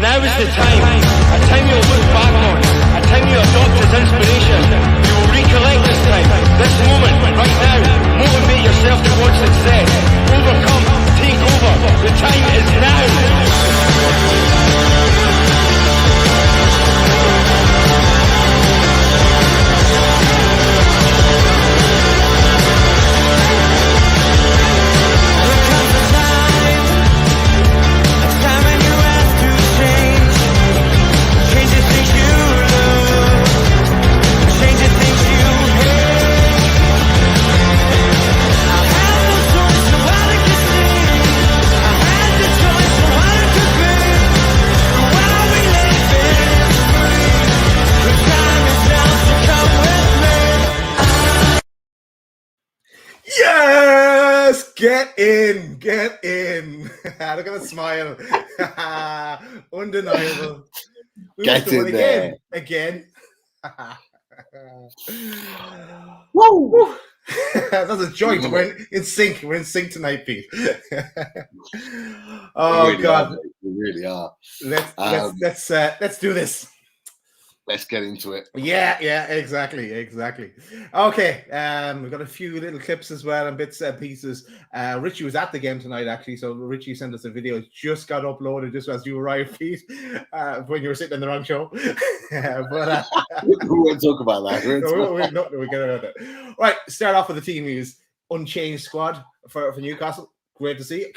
Now is the time. A time you'll look back on. A time you adopt as inspiration. You will recollect this time. This moment, right now. Motivate yourself towards success. Overcome. Take over. The time is now. Get in. Look at the smile. Undeniable. We Get in there. Again. Woo! That's a joint. We're in sync. We're in sync tonight, Pete. Oh really God, we really are. Let's do this. Let's get into it. Yeah, exactly. Okay, we've got a few little clips as well and bits and pieces. Richie was at the game tonight, actually, so Richie sent us a video. It just got uploaded just as you arrived, Pete, when you were sitting in the wrong show. But we won't talk about that. We get around it. Right, start off with the team news. Unchanged squad for Newcastle. Great to see.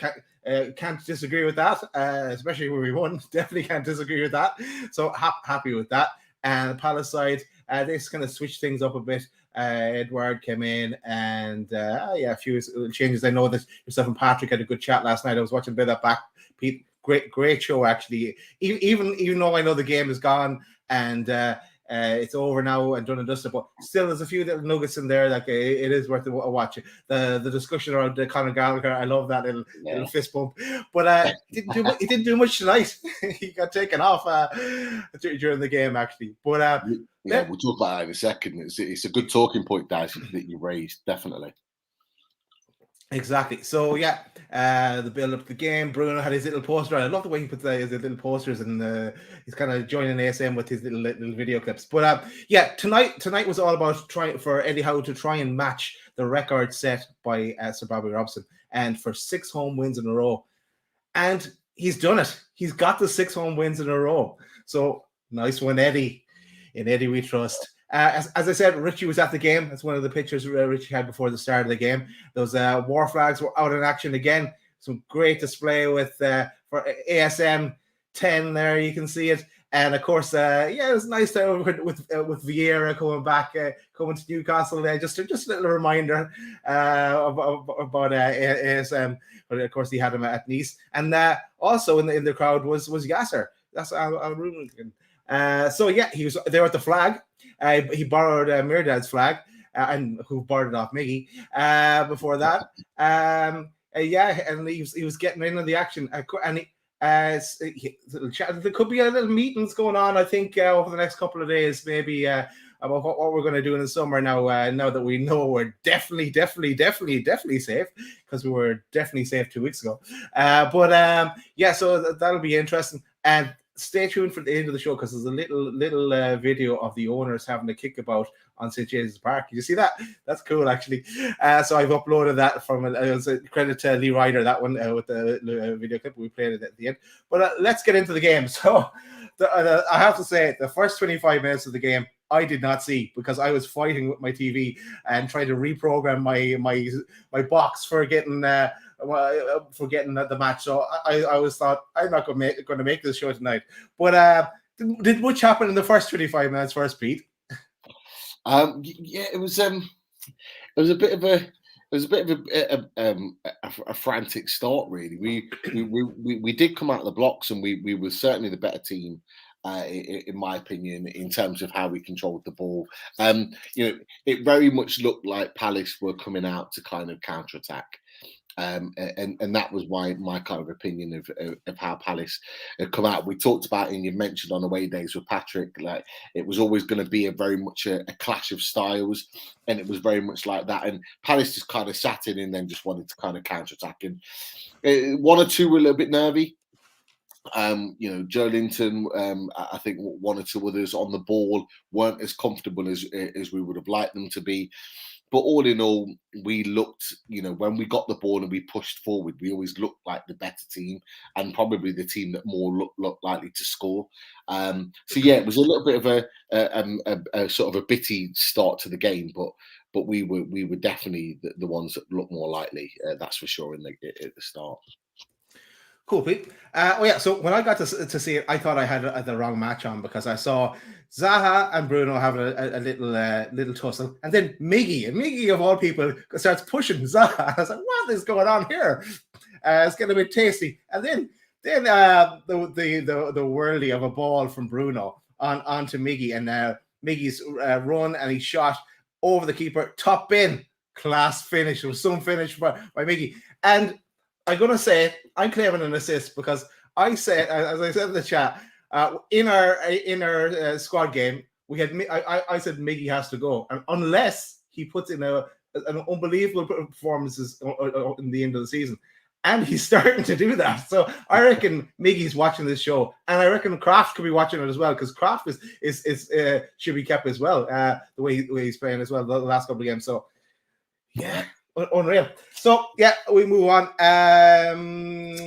Can't disagree with that, especially when we won. Definitely can't disagree with that. So happy with that. And the Palace side, they just kind of switched things up a bit. Edward came in and a few changes. I know that yourself and Patrick had a good chat last night. I was watching a bit of that back. Pete, great show, actually. Even though I know the game is gone and it's over now and done and dusted, but still there's a few little nuggets in there. Like it is worth a watch. The discussion around Conor Gallagher, I love that little fist bump. But he didn't do much tonight. He got taken off during the game, actually. But we'll talk about that in a second. It's a good talking point, Daz, that you raised, definitely. Exactly. So the build up to the game. Bruno had his little poster. I love the way he puts his little posters, and he's kind of joining ASM with his little video clips. But tonight was all about trying for Eddie Howe to try and match the record set by Sir Bobby Robson, and for 6 home wins in a row, and he's done it. He's got the 6 home wins in a row. So nice one, Eddie. In Eddie we trust. As I said, Richie was at the game. That's one of the pictures Richie had before the start of the game. Those war flags were out in action again. Some great display with for ASM 10 there. You can see it. And of course, it was nice to with Vieira coming back, coming to Newcastle. Just a little reminder about ASM. But of course, he had him at Nice. And also in the crowd was Yasser. That's Al Ruben. He was there at the flag. He borrowed Mirdad's flag, and who borrowed it off Miggy before that. And he was getting into the action. And there could be a little meetings going on, I think, over the next couple of days, maybe about what we're going to do in the summer now that we know we're definitely safe, because we were definitely safe 2 weeks ago. So that'll be interesting. And stay tuned for the end of the show, because there's a little video of the owners having a kickabout on St. James's Park. You see that? That's cool, actually. So I've uploaded that from credit to Lee Ryder, that one with the video clip. We played it at the end. But let's get into the game. So I have to say, the first 25 minutes of the game, I did not see, because I was fighting with my TV and trying to reprogram my box for getting the match. So I always thought, I'm not going to make this show tonight. But did much happen in the first 25 minutes first, Pete? It was a bit of a frantic start, really. We did come out of the blocks, and we were certainly the better team, in my opinion, in terms of how we controlled the ball. It very much looked like Palace were coming out to kind of counter-attack. And that was my kind of opinion of how Palace had come out. We talked about, and you mentioned on away days with Patrick, like it was always going to be very much a clash of styles, and it was very much like that. And Palace just kind of sat in and then just wanted to kind of counter-attack. And 1 or 2 were a little bit nervy. Joe Linton, I think one or two others on the ball weren't as comfortable as we would have liked them to be. But all in all, we looked, when we got the ball and we pushed forward, we always looked like the better team and probably the team that more looked likely to score. So yeah, it was a little bit of a sort of a bitty start to the game, but we were definitely the ones that looked more likely. That's for sure at the start. Cool, Pete. So when I got to see it, I thought I had the wrong match on because I saw Zaha and Bruno having a little tussle, and then Miggy of all people starts pushing Zaha. I was like, "What is going on here?" It's getting a bit tasty, and then the whirly of a ball from Bruno onto Miggy, and Miggy's run, and he shot over the keeper, top bin, class finish. It was some finish by Miggy, and I'm going to say I'm claiming an assist because I said, as I said in the chat, in our squad game, we had I said Miggy has to go, and unless he puts in an unbelievable performances in the end of the season, and he's starting to do that. So I reckon Miggy's watching this show, and I reckon Kraft could be watching it as well because Kraft is should be kept as well. The way he's playing as well the last couple of games. So yeah. Unreal. So yeah, we move on. And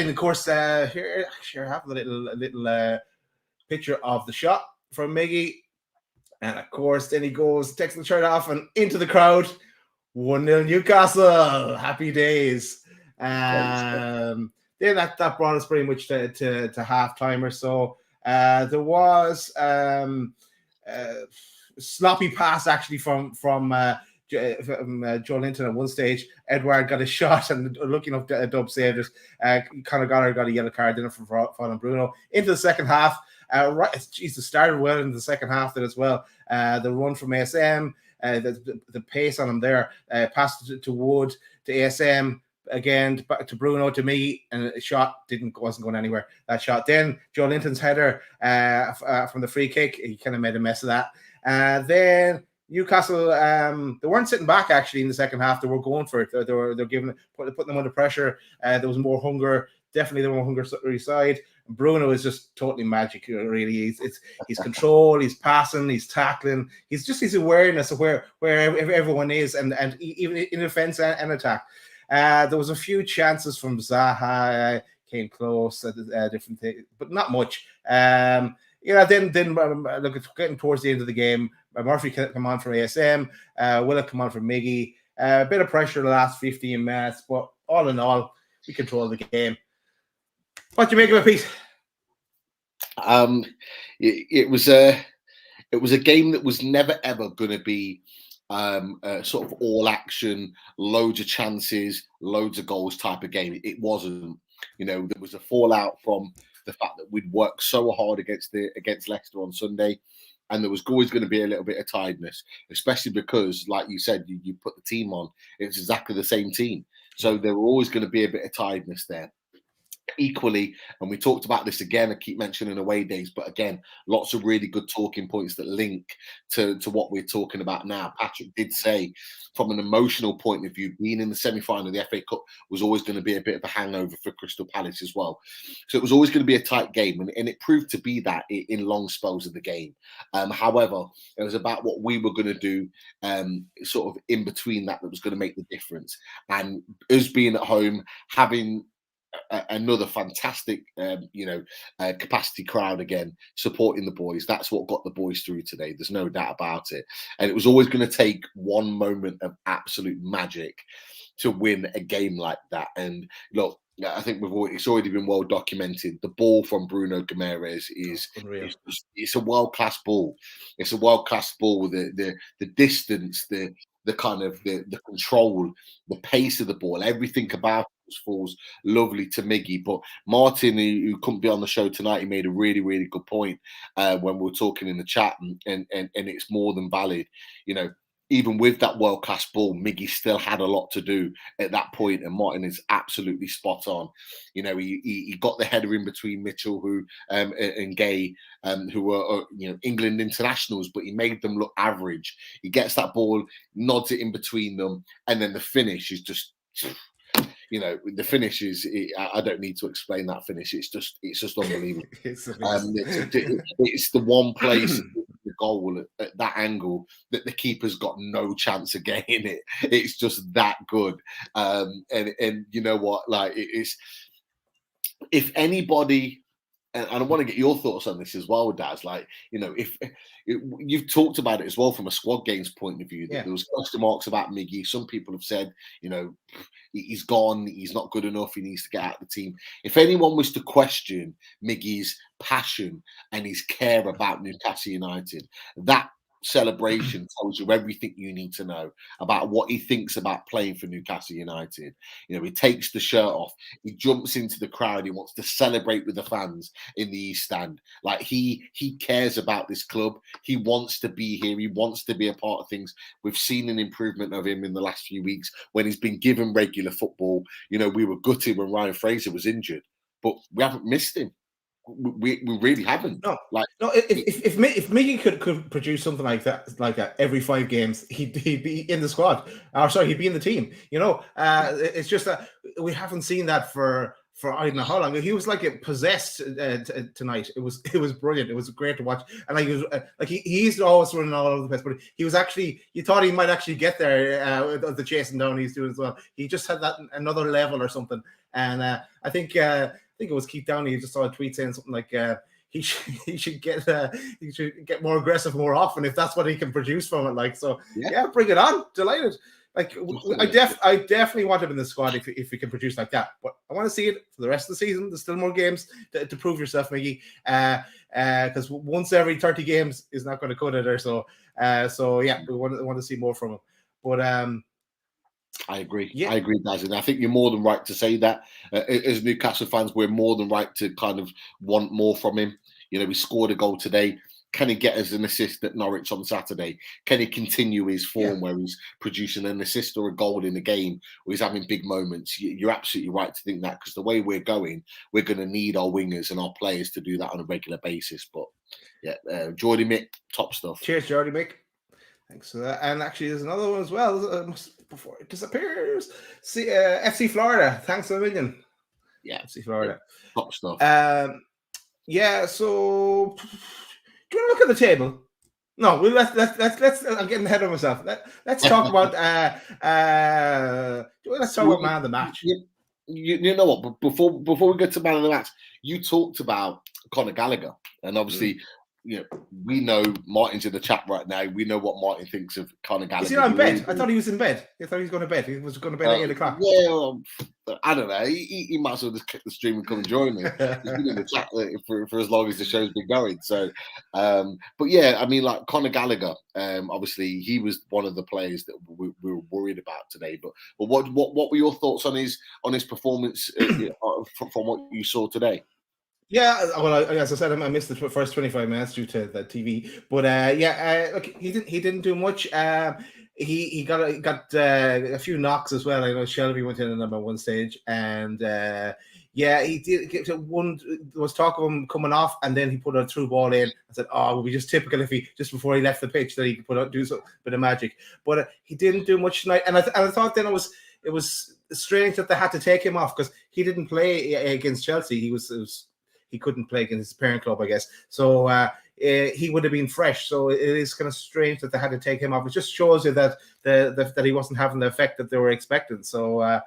of course, here I have a little picture of the shot from Miggy, and of course, then he takes the shirt off and into the crowd. 1-0 Newcastle. Happy days. Then that brought us pretty much to half time or so. There was sloppy pass actually from Joe Linton at one stage. Edouard got a shot and looking up a dub saved it. Conor Gallagher got a yellow card in from following Bruno. Into the second half, started well in the second half there as well. The run from ASM, the pace on him there, passed to Wood, to ASM, again back to Bruno, to me, and a shot wasn't going anywhere. That shot. Then Joe Linton's header from the free kick, he kind of made a mess of that. Then Newcastle, they weren't sitting back actually in the second half. They were going for it. They're putting them under pressure. There was more hunger. Definitely the more hunger side. Bruno is just totally magic. Really, he's control. He's passing. He's tackling. He's his awareness of where everyone is, and even in defense and attack. There was a few chances from Zaha, came close, different things, but not much. Then look, it's getting towards the end of the game. Murphy come on from ASM, Willock come on from Miggy. A bit of pressure the last 15 minutes, but all in all, we control the game. What do you make of it, Pete? It was a game that was never ever going to be sort of all action, loads of chances, loads of goals type of game. It wasn't. There was a fallout from the fact that we'd worked so hard against Leicester on Sunday, and there was always going to be a little bit of tiredness, especially because, like you said, you put the team on. It's exactly the same team, so there were always going to be a bit of tiredness there. Equally, and we talked about this again, I keep mentioning away days, but again, lots of really good talking points that link to what we're talking about now. Patrick did say, from an emotional point of view, being in the semi-final of the FA Cup was always going to be a bit of a hangover for Crystal Palace as well. So it was always going to be a tight game, and it proved to be that in long spells of the game. However, it was about what we were going to do sort of in between that was going to make the difference. And us being at home, having another fantastic capacity crowd again supporting the boys, that's what got the boys through today. There's no doubt about it. And it was always going to take one moment of absolute magic to win a game like that. And look, I think it's already been well documented. The ball from Bruno Guimaraes it's a world-class ball. It's a world-class ball. The distance, the kind of the control, the pace of the ball, everything about it falls lovely to Miggy. But Martin, who couldn't be on the show tonight, he made a really, really good point when we were talking in the chat, and it's more than valid. Even with that world-class ball, Miggy still had a lot to do at that point, and Martin is absolutely spot on. He got the header in between Mitchell and Gay, who were England internationals, but he made them look average. He gets that ball, nods it in between them, and then the finish is just you know, the finish is. I don't need to explain that finish. It's just unbelievable. It's It's the one place. The goal at that angle that the keeper's got no chance of getting it. It's just that good. And you know what? Like it's if anybody. And I want to get your thoughts on this as well, Daz. Like, you know, if you've talked about it as well from a squad games point of view, that there was question marks about Miggy. Some people have said, you know, he's gone, he's not good enough, he needs to get out of the team. If anyone was to question Miggy's passion and his care about Newcastle United, that celebration tells you everything you need to know about what he thinks about playing for Newcastle United. You know, he takes the shirt off, he jumps into the crowd, he wants to celebrate with the fans in the East Stand. Like he cares about this club. He wants to be here. He wants to be a part of things. We've seen an improvement of him in the last few weeks when he's been given regular football. You know, we were gutted when Ryan Fraser was injured, but we haven't missed him. We really haven't. No. If Miggy could produce something like that every 5 games, he'd be in the squad. Or sorry, he'd be in the team. You know, it's just that we haven't seen that for I don't know how long. He was like possessed tonight. It was brilliant. It was great to watch. And like he was he's always running all over the place, but he was actually, you thought he might actually get there the chasing down he's doing as well. He just had that another level or something. And I think it was Keith Downey. He just saw a tweet saying something like he should get more aggressive more often if that's what he can produce from it. Like, so yeah, bring it on. Delighted. Like I definitely want him in the squad if he can produce like that. But I want to see it for the rest of the season. There's still more games to prove yourself, Miggy. Because once every 30 games is not going to cut it or so. So yeah, we want to see more from him. But I agree. Yeah. I agree, Daz. And I think you're more than right to say that. As Newcastle fans, we're more than right to kind of want more from him. You know, he scored a goal today. Can he get us an assist at Norwich on Saturday? Can he continue his form where he's producing an assist or a goal in a game where he's having big moments? You're absolutely right to think that, because the way we're going, we're going to need our wingers and our players to do that on a regular basis. But yeah, Geordie Mick, top stuff. Cheers, Geordie Mick. Thanks for that. And actually, there's another one as well. Before it disappears, FC Florida. Thanks a million. Yeah, FC Florida. Top stuff. Yeah. So, do you want to look at the table? No, let's. I'm getting ahead of myself. Let's talk about. Let's talk about man of the match. You know what? But before we get to man of the match, you talked about Conor Gallagher, and obviously. You know, we know Martin's in the chat right now. We know what Martin thinks of Conor Gallagher. Is he not in bed? I thought he was in bed. I thought he was going to bed. He was going to bed at 8 o'clock. Well, I don't know. He might as well just click the stream and come and join me. He's been in the chat for as long as the show's been going. So, but yeah, I mean, like Conor Gallagher, obviously he was one of the players that we were worried about today. But what were your thoughts on his performance from what you saw today? Yeah, well, as I said, I missed the first 25 minutes due to the TV, but look, he didn't do much. He got a few knocks as well. I know Shelby went in at one stage, and he did get one. There was talk of him coming off, and then he put a through ball in. I said, "Oh, it would be just typical if he just before he left the pitch that he could do a bit of magic." But he didn't do much tonight, and I thought then it was strange that they had to take him off because he didn't play against Chelsea. He couldn't play against his parent club, I guess. So he would have been fresh. So it is kind of strange that they had to take him off. It just shows you that that he wasn't having the effect that they were expecting. So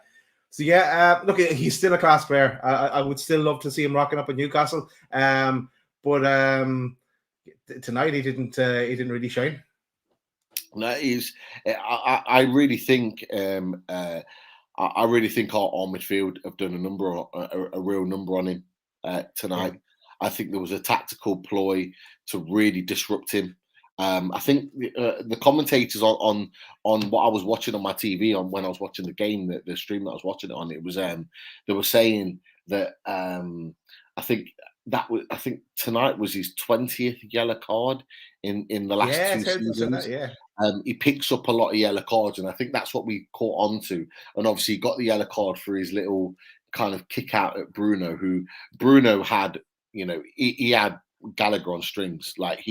look, he's still a class player. I would still love to see him rocking up at Newcastle. But tonight he didn't really shine. No, I really think I really think our midfield have done a real number on him. Tonight, I think there was a tactical ploy to really disrupt him. I think the commentators on what I was watching on my TV when I was watching the game, the stream that I was watching it on, it was they were saying that I think tonight was his 20th yellow card in the last 2 seasons. He picks up a lot of yellow cards, and I think that's what we caught on to. And obviously, he got the yellow card for his little kind of kick out at Bruno, who Bruno had, you know, he had Gallagher on strings. Like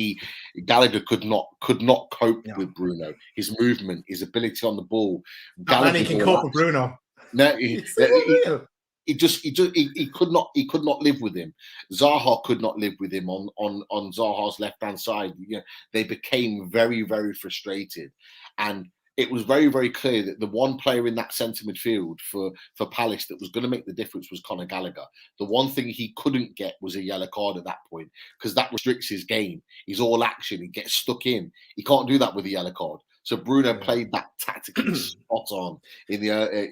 Gallagher could not cope with Bruno. His movement, his ability on the ball. Gallagher can cope with Bruno. No, It's unreal. he could not live with him. Zaha could not live with him on Zaha's left hand side. You know, they became very, very frustrated, and it was very, very clear that the one player in that centre midfield for Palace that was going to make the difference was Conor Gallagher. The one thing he couldn't get was a yellow card at that point, because that restricts his game. He's all action. He gets stuck in. He can't do that with a yellow card. So Bruno played that tactically spot on in the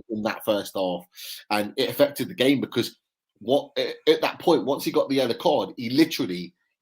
in that first half, and it affected the game because at that point, once he got the yellow card,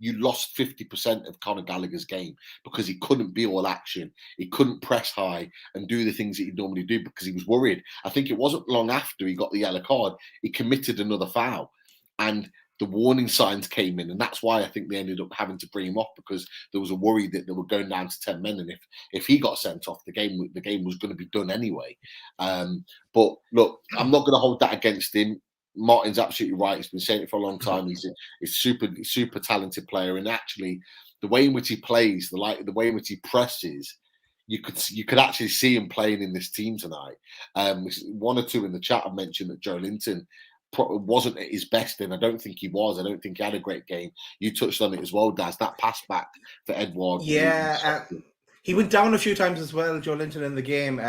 you lost 50% of Conor Gallagher's game because he couldn't be all action. He couldn't press high and do the things that he'd normally do because he was worried. I think it wasn't long after he got the yellow card, he committed another foul. And the warning signs came in. And that's why I think they ended up having to bring him off, because there was a worry that they were going down to 10 men. And if he got sent off, the game was going to be done anyway. But look, I'm not going to hold that against him. Martin's absolutely right. He's been saying it for a long time. He's super talented player, and actually, the way in which he plays, the way in which he presses, you could actually see him playing in this team tonight. One or two in the chat have mentioned that Joe Linton wasn't at his best, and I don't think he was. I don't think he had a great game. You touched on it as well, Daz. That pass back for Edouard. Yeah, he went down a few times as well, Joe Linton, in the game.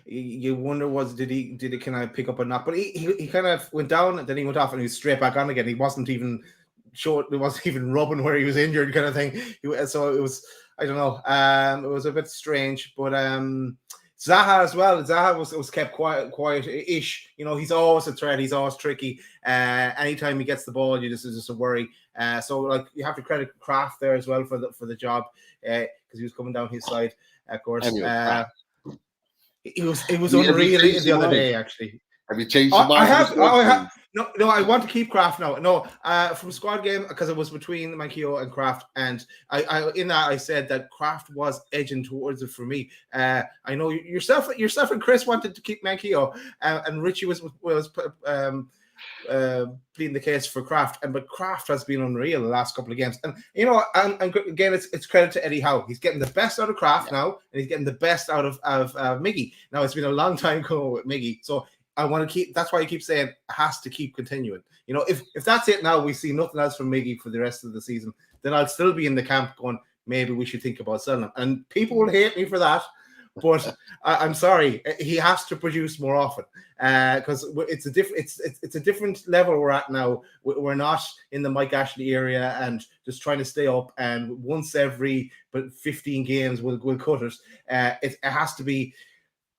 You wonder did he kind of pick up or not? But he kind of went down and then he went off and he was straight back on again. He wasn't even short. It wasn't even rubbing where he was injured, kind of thing. So it was, I don't know. It was a bit strange, but Zaha as well. Zaha was kept quiet-ish. You know, he's always a threat. He's always tricky. Anytime he gets the ball, it's just a worry. So like you have to credit Kraft there as well for the job, because he was coming down his side, of course. It was unreal the other day, actually. Have you changed your mind? I have. No, I want to keep Kraft now. No, from squad game, because it was between Manquillo and Kraft, and I said that Kraft was edging towards it for me. I know yourself and Chris wanted to keep Manquillo, and Richie was pleading the case for Kraft, but Kraft has been unreal the last couple of games. And you know, and again, it's credit to Eddie Howe. He's getting the best out of Kraft now, and he's getting the best out of Miggy. Now it's been a long time coming with Miggy, so I want to keep. That's why I keep saying it has to keep continuing. You know, if that's it now, we see nothing else from Miggy for the rest of the season, then I'll still be in the camp going, maybe we should think about selling him. And people will hate me for that, but I'm sorry, he has to produce more often, because it's a different level we're at now. We're not in the Mike Ashley area and just trying to stay up. And once every 15 games we'll cut it. It has to be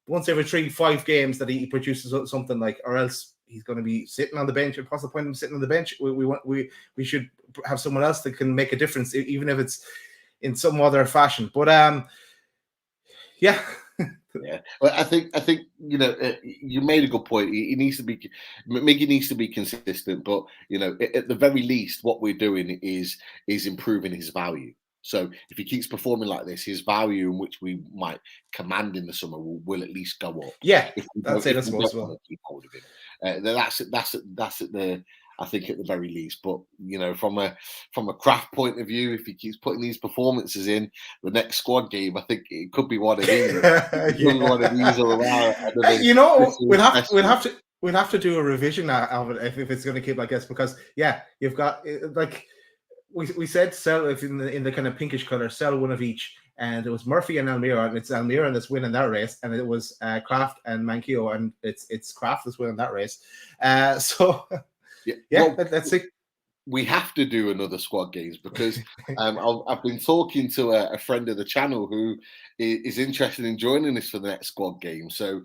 once every 3-5 games that he produces something like, or else he's going to be sitting on the bench. What's the point of him sitting on the bench? We should have someone else that can make a difference, even if it's in some other fashion. But yeah. Yeah, well, I think you know, you made a good point. Miggy needs to be consistent, but you know, at the very least, what we're doing is improving his value. So if he keeps performing like this, his value, in which we might command in the summer, will at least go up. Yeah, that's it. I suppose. Keep hold of him. That's at the, I think, at the very least. But you know, from a Kraft point of view, if he keeps putting these performances in the next squad game, I think it could be one of these. One of these all around. You know, we'll have to do a revision of it if it's going to keep like this, because you've got like. We said sell, if in the kind of pinkish color, sell one of each, and it was Murphy and Almira, and it's Almira that's winning that race, and it was Kraft and Manquillo, and it's Kraft that's winning that race. So let's see. We have to do another squad games, because I've been talking to a friend of the channel who is interested in joining us for the next squad game. So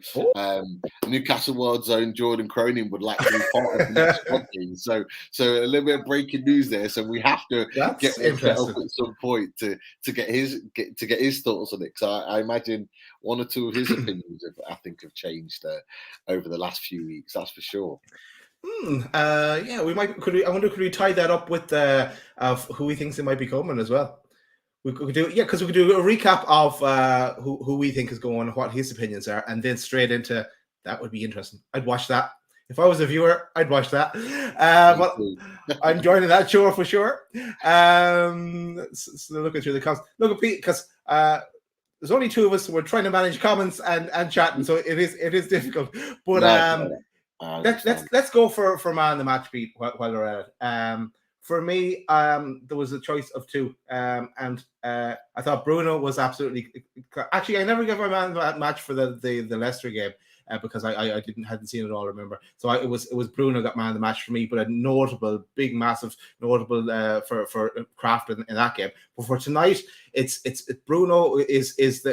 Newcastle World Zone Jordan Cronin would like to be part of the next squad game. So a little bit of breaking news there. So we have to get up at some point to get his thoughts on it. Because I imagine one or two of his opinions have changed over the last few weeks. That's for sure. We might. I wonder, could we tie that up with of who he thinks it might be coming as well? We could do, because we could do a recap of who we think is going, what his opinions are, and then straight into that. Would be interesting. I'd watch that if I was a viewer. I'd watch that. But I'm joining that show for sure. So looking through the comments, look at Pete, because there's only two of us. We're trying to manage comments and chatting, so it is difficult. But let's go for man of the match beat while we're at it. For me, there was a choice of two, and I thought Bruno was absolutely. Actually, I never gave my man of the match for the Leicester game because I hadn't seen it all. Remember, so it was Bruno got man of the match for me, but a notable, big, massive, notable for Kraft in that game. But for tonight, it's Bruno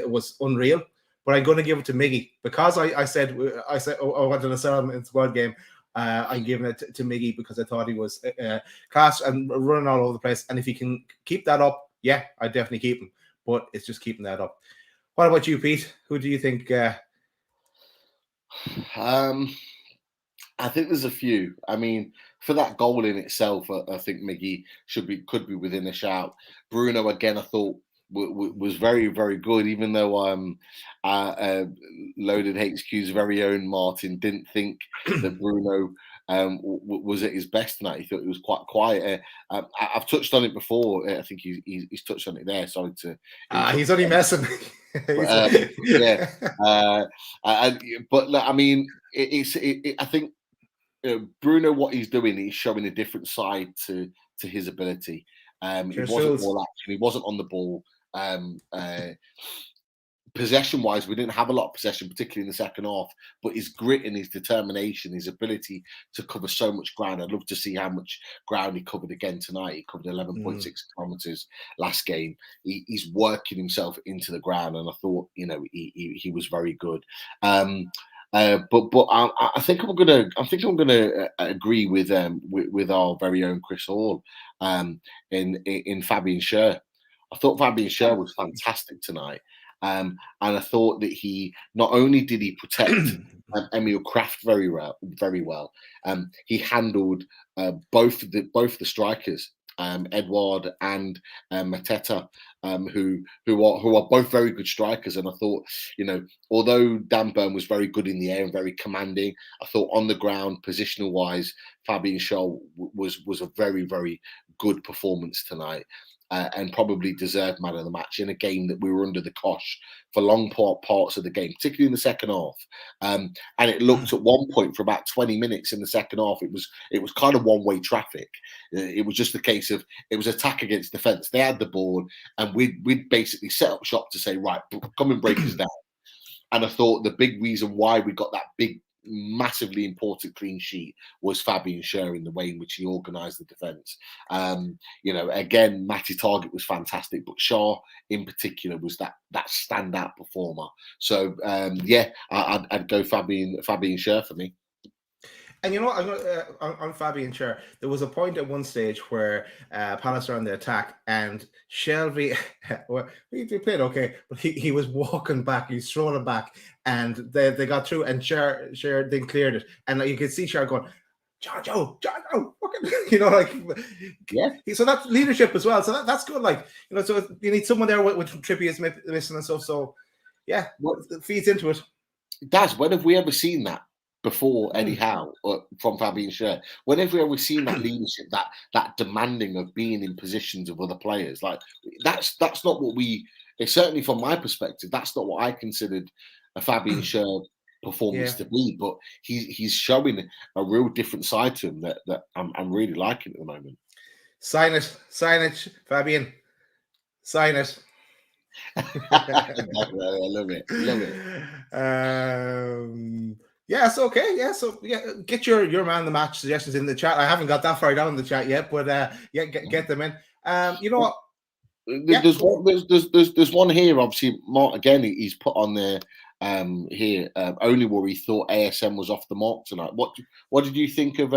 was unreal. But I'm going to give it to Miggy because I said I wanted to sell him in squad game. I'm giving it to Miggy because I thought he was class and running all over the place. And if he can keep that up, yeah, I definitely keep him. But it's just keeping that up. What about you, Pete? Who do you think? I think there's a few. I mean, for that goal in itself, I think Miggy could be within a shout. Bruno again, I thought was very, very good, even though Loaded HQ's very own Martin didn't think that Bruno was at his best tonight. He thought he was quite quiet. I've touched on it before. I think he's touched on it there. Sorry to. He's only messing. Yeah. But I mean, I think Bruno, what he's doing, he's showing a different side to his ability. He wasn't all action. He wasn't on the ball. Possession-wise, we didn't have a lot of possession, particularly in the second half. But his grit and his determination, his ability to cover so much ground. I'd love to see how much ground he covered again tonight. He covered 11.6 kilometers last game. He's working himself into the ground, and I thought, he was very good. But I think I'm gonna agree with our very own Chris Hall in Fabian Schär. I thought Fabian Schär was fantastic tonight, and I thought that he not only did he protect Emil Kraft very well. He handled both the strikers, Edouard and Mateta, who are both very good strikers. And I thought, although Dan Burn was very good in the air and very commanding, I thought on the ground, positional wise, Fabian Schär was a very, very good performance tonight. And probably deserved man of the match in a game that we were under the cosh for long parts of the game, particularly in the second half. And it looked at one point for about 20 minutes in the second half, it was kind of one-way traffic. It was just a case of it was attack against defence. They had the ball, and we'd basically set up shop to say, right, come and break us down. And I thought the big reason why we got that big, massively important clean sheet was Fabian Schär in the way in which he organised the defence. Again, Matty Target was fantastic, but Schär in particular was that standout performer. So I'd go Fabian Schär for me. And on Fabian Schär, there was a point at one stage where Palace are on the attack, and Shelby, he played okay, but he was walking back, he's strolling back, and they got through, and Schär then cleared it, and you could see Schär going, Joe, So that's leadership as well. So that's good. So you need someone there with Trippier is missing and stuff. So yeah, it feeds into it. Daz, when have we ever seen that before Eddie Howe from Fabian Schär? When have we ever seen that leadership, that demanding of being in positions of other players? Like that's not what certainly from my perspective, that's not what I considered a Fabian Schär performance to be. But he's showing a real different side to him that I'm really liking at the moment. Sign it, Fabian. Sign it. I love it. Yes, okay. Yeah, so get your man of the match suggestions in the chat. I haven't got that far down in the chat yet, but get them in. You know what? There's one here. Obviously, Mark again. He's put on there here only where he thought ASM was off the mark tonight. What did you think of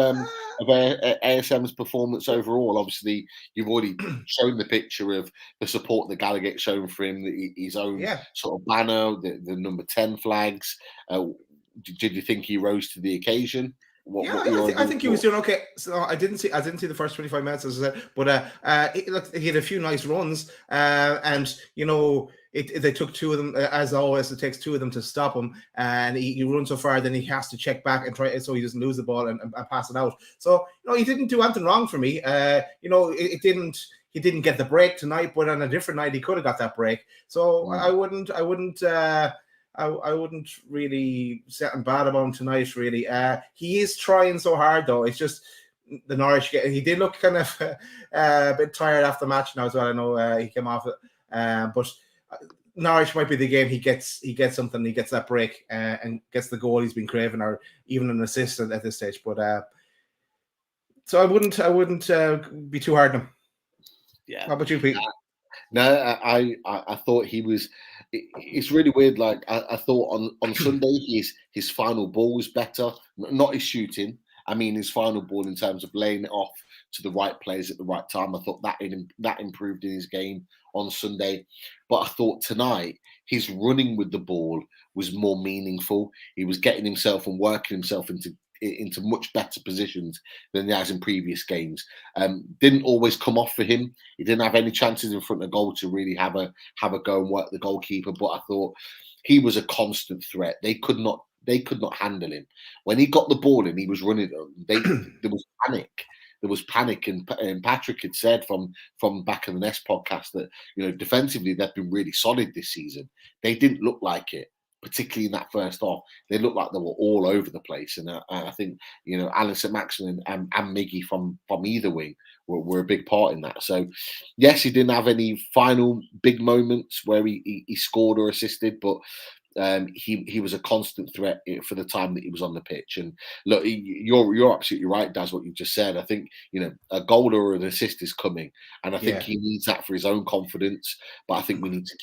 ASM's performance overall? Obviously, you've already shown the picture of the support that Gallagher's shown for him, his own sort of banner, the number 10 flags. Did you think he rose to the occasion? I think he was doing okay. So I didn't see the first 25 minutes, as I said, but he had a few nice runs, and they took two of them, as always. It takes two of them to stop him, and he runs so far, then he has to check back and try so he doesn't lose the ball and pass it out. So he didn't do anything wrong for me. It didn't. he didn't get the break tonight, but on a different night he could have got that break. So I wouldn't really say anything bad about him tonight. Really, he is trying so hard though. It's just the Norwich game. He did look kind of a bit tired after the match now as well. I know he came off it, but Norwich might be the game he gets something. He gets that break and gets the goal he's been craving, or even an assist at this stage. But so I wouldn't be too hard on him. Yeah. How about you, Pete? No, I thought he was. It's really weird. Like I thought on Sunday, his final ball was better. Not his shooting. I mean, his final ball in terms of laying it off to the right players at the right time. I thought that improved in his game on Sunday. But I thought tonight his running with the ball was more meaningful. He was getting himself and working himself into much better positions than he has in previous games. Didn't always come off for him. He didn't have any chances in front of goal to really have a go and work the goalkeeper. But I thought he was a constant threat. They could not handle him. When he got the ball and he was running, there was panic. There was panic, and Patrick had said from back in the Nest podcast that defensively they've been really solid this season. They didn't look like it, particularly in that first half. They looked like they were all over the place, and I think Allan Saint-Maximin and Miggy from either wing were a big part in that. So yes, he didn't have any final big moments where he scored or assisted, but he was a constant threat for the time that he was on the pitch. And look, you're absolutely right, Daz, what you just said. I think a goal or an assist is coming, and I think he needs that for his own confidence. But I think we need to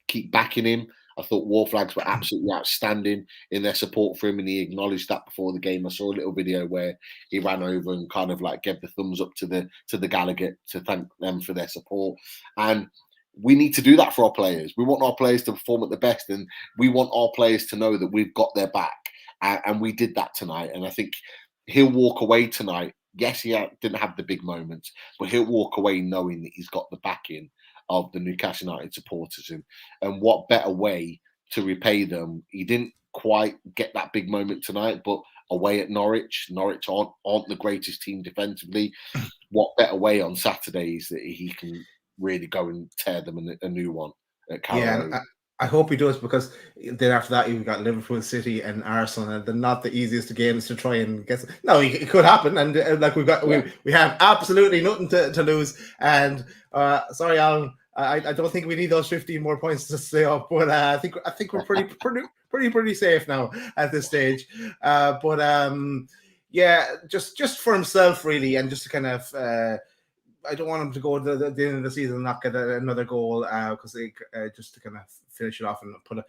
keep backing him. I thought Warflags were absolutely outstanding in their support for him, and he acknowledged that before the game. I saw a little video where he ran over and kind of like gave the thumbs up to the Gallagher to thank them for their support. And we need to do that for our players. We want our players to perform at the best, and we want our players to know that we've got their back. And we did that tonight. And I think he'll walk away tonight. Yes, he didn't have the big moments, but he'll walk away knowing that he's got the backing of the Newcastle United supporters. And what better way to repay them? He didn't quite get that big moment tonight, but away at Norwich aren't the greatest team defensively. What better way on Saturdays that he can really go and tear them a new one at Carrow? Yeah, I hope he does, because then after that you've got Liverpool, City, and Arsenal, and they're not the easiest games to try and get. No, it could happen, and we have absolutely nothing to lose. And sorry, Alan, I don't think we need those 15 more points to stay up, but I think we're pretty safe now at this stage. Just for himself really, and just to kind of. I don't want him to go to the end of the season and not get another goal, because just to kind of finish it off and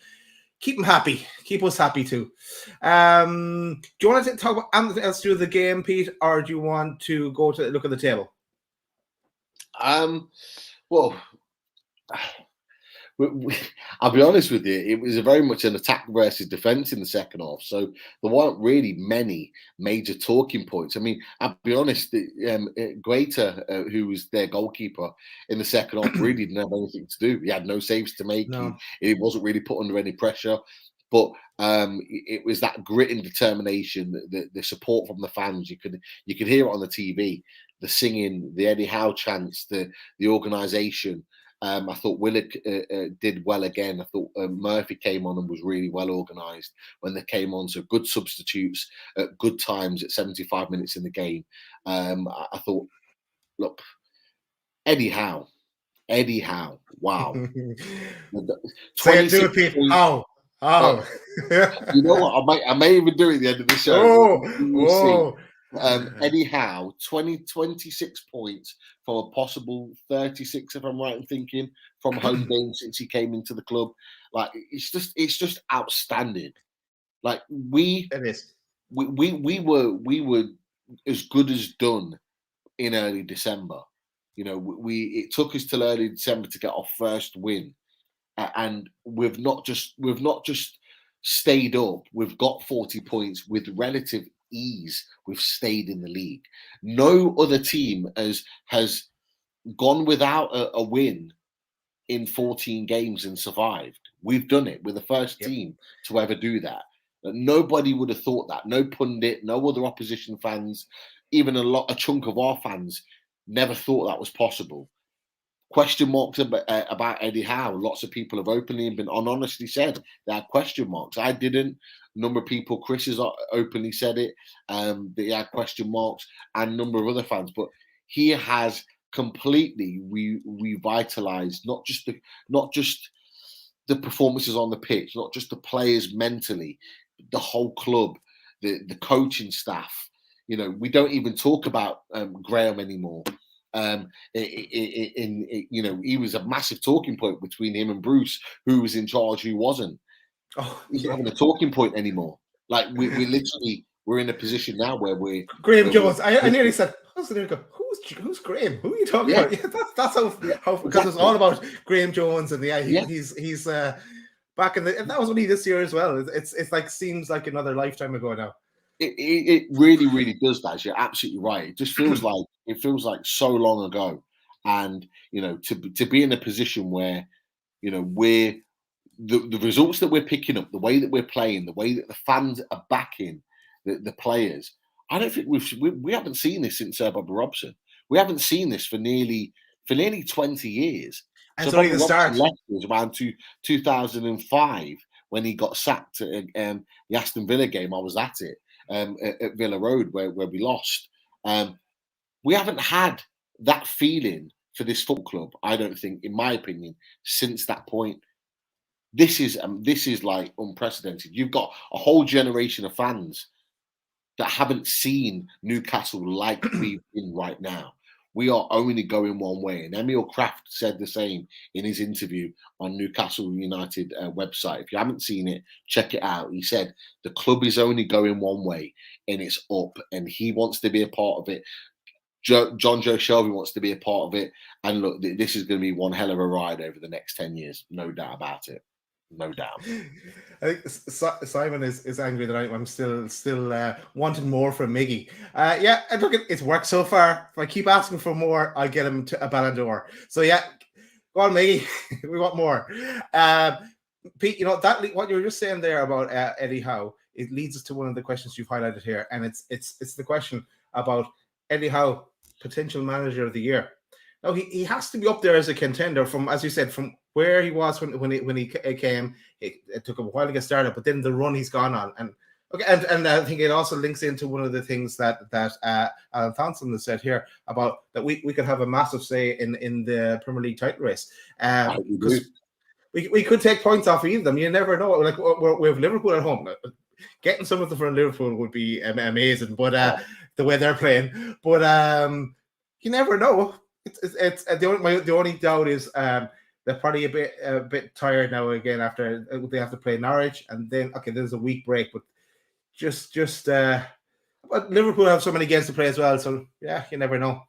keep him happy, keep us happy too. Do you want to talk about anything else to do with the game, Pete, or do you want to go to look at the table? Well, I'll be honest with you, it was very much an attack versus defence in the second half. So there weren't really many major talking points. I mean, I'll be honest, Guaita, who was their goalkeeper in the second half, really didn't have anything to do. He had no saves to make. No. He wasn't really put under any pressure. But it was that grit and determination, the support from the fans. You could hear it on the TV, the singing, the Eddie Howe chants, the organisation. I thought Willock did well again. I thought Murphy came on and was really well organised when they came on. So good substitutes at good times at 75 minutes in the game. I thought, look, Eddie Howe, wow. Say it to it, Pete. How? You know what? I may even do it at the end of the show. Eddie Howe, 26 points from a possible 36, if I'm right in thinking, from home games since he came into the club. Like it's just outstanding. Like we were as good as done in early December. It took us till early December to get our first win, and we've not just stayed up. We've got 40 points with relative ease. We've stayed in the league. No other team has gone without a win in 14 games and survived. We've done it. We're the first team to ever do that. But nobody would have thought that. No pundit, no other opposition fans, even a chunk of our fans never thought that was possible. question marks about Eddie Howe. Lots of people have openly been honestly said they had question marks. I didn't. A number of people, Chris has openly said it, that he had question marks, and a number of other fans. But he has completely revitalized not just the performances on the pitch, not just the players mentally, the whole club, the coaching staff. We don't even talk about Graham anymore. He was a massive talking point between him and Bruce, who was in charge, who wasn't. He's not having a talking point anymore. Like we're in a position now where we're Graham Jones. I nearly said, who's Graham? Who are you talking about? Yeah, that's how because it's all about Graham Jones, and he's back in and that was only this year as well. It's like seems like another lifetime ago now. It really, really does that. You're absolutely right. It just feels like so long ago, and to be in a position where we're the results that we're picking up, the way that we're playing, the way that the fans are backing the players. I don't think we haven't seen this since Bobby Robson. We haven't seen this for nearly 20 years. And so only the start left was around 2005 when he got sacked at the Aston Villa game. I was at it. At Villa Road where we lost. We haven't had that feeling for this football club, I don't think, in my opinion, since that point. This is like unprecedented. You've got a whole generation of fans that haven't seen Newcastle like we've been right now. We are only going one way. And Emil Kraft said the same in his interview on Newcastle United website. If you haven't seen it, check it out. He said the club is only going one way, and it's up, and he wants to be a part of it. John Joe Shelby wants to be a part of it. And look, this is going to be one hell of a ride over the next 10 years. No doubt about it. No doubt. I think Simon is angry that I'm still wanting more from Miggy. Yeah, and look, it's worked so far. If I keep asking for more, I'll get him to a Ballon d'Or. So yeah, go on, Miggy. We want more. Pete, that what you were just saying there about Eddie Howe, it leads us to one of the questions you've highlighted here, and it's the question about Eddie Howe, potential manager of the year. Now he has to be up there as a contender from, as you said, from where he was when he came. It took him a while to get started, but then the run he's gone on, and I think it also links into one of the things that Allan Saint-Maximin has said here about that we could have a massive say in the Premier League title race. Because we could take points off either of them. You never know. Like we have Liverpool at home. Getting something from Liverpool would be amazing, but the way they're playing. But you never know. It's the only doubt is they're probably a bit tired now again after they have to play Norwich, and then there's a week break, but but Liverpool have so many games to play as well, so yeah, you never know.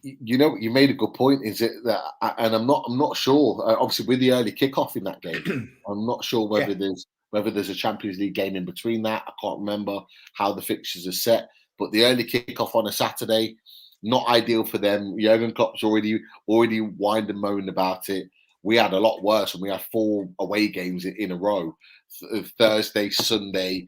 You made a good point. Is it that? And I'm not sure. Obviously, with the early kickoff in that game, I'm not sure whether there's a Champions League game in between that. I can't remember how the fixtures are set, but the early kickoff on a Saturday, not ideal for them. Jurgen Klopp's already whined and moaned about it. We had a lot worse, and we had 4 away games in a row: Thursday, Sunday,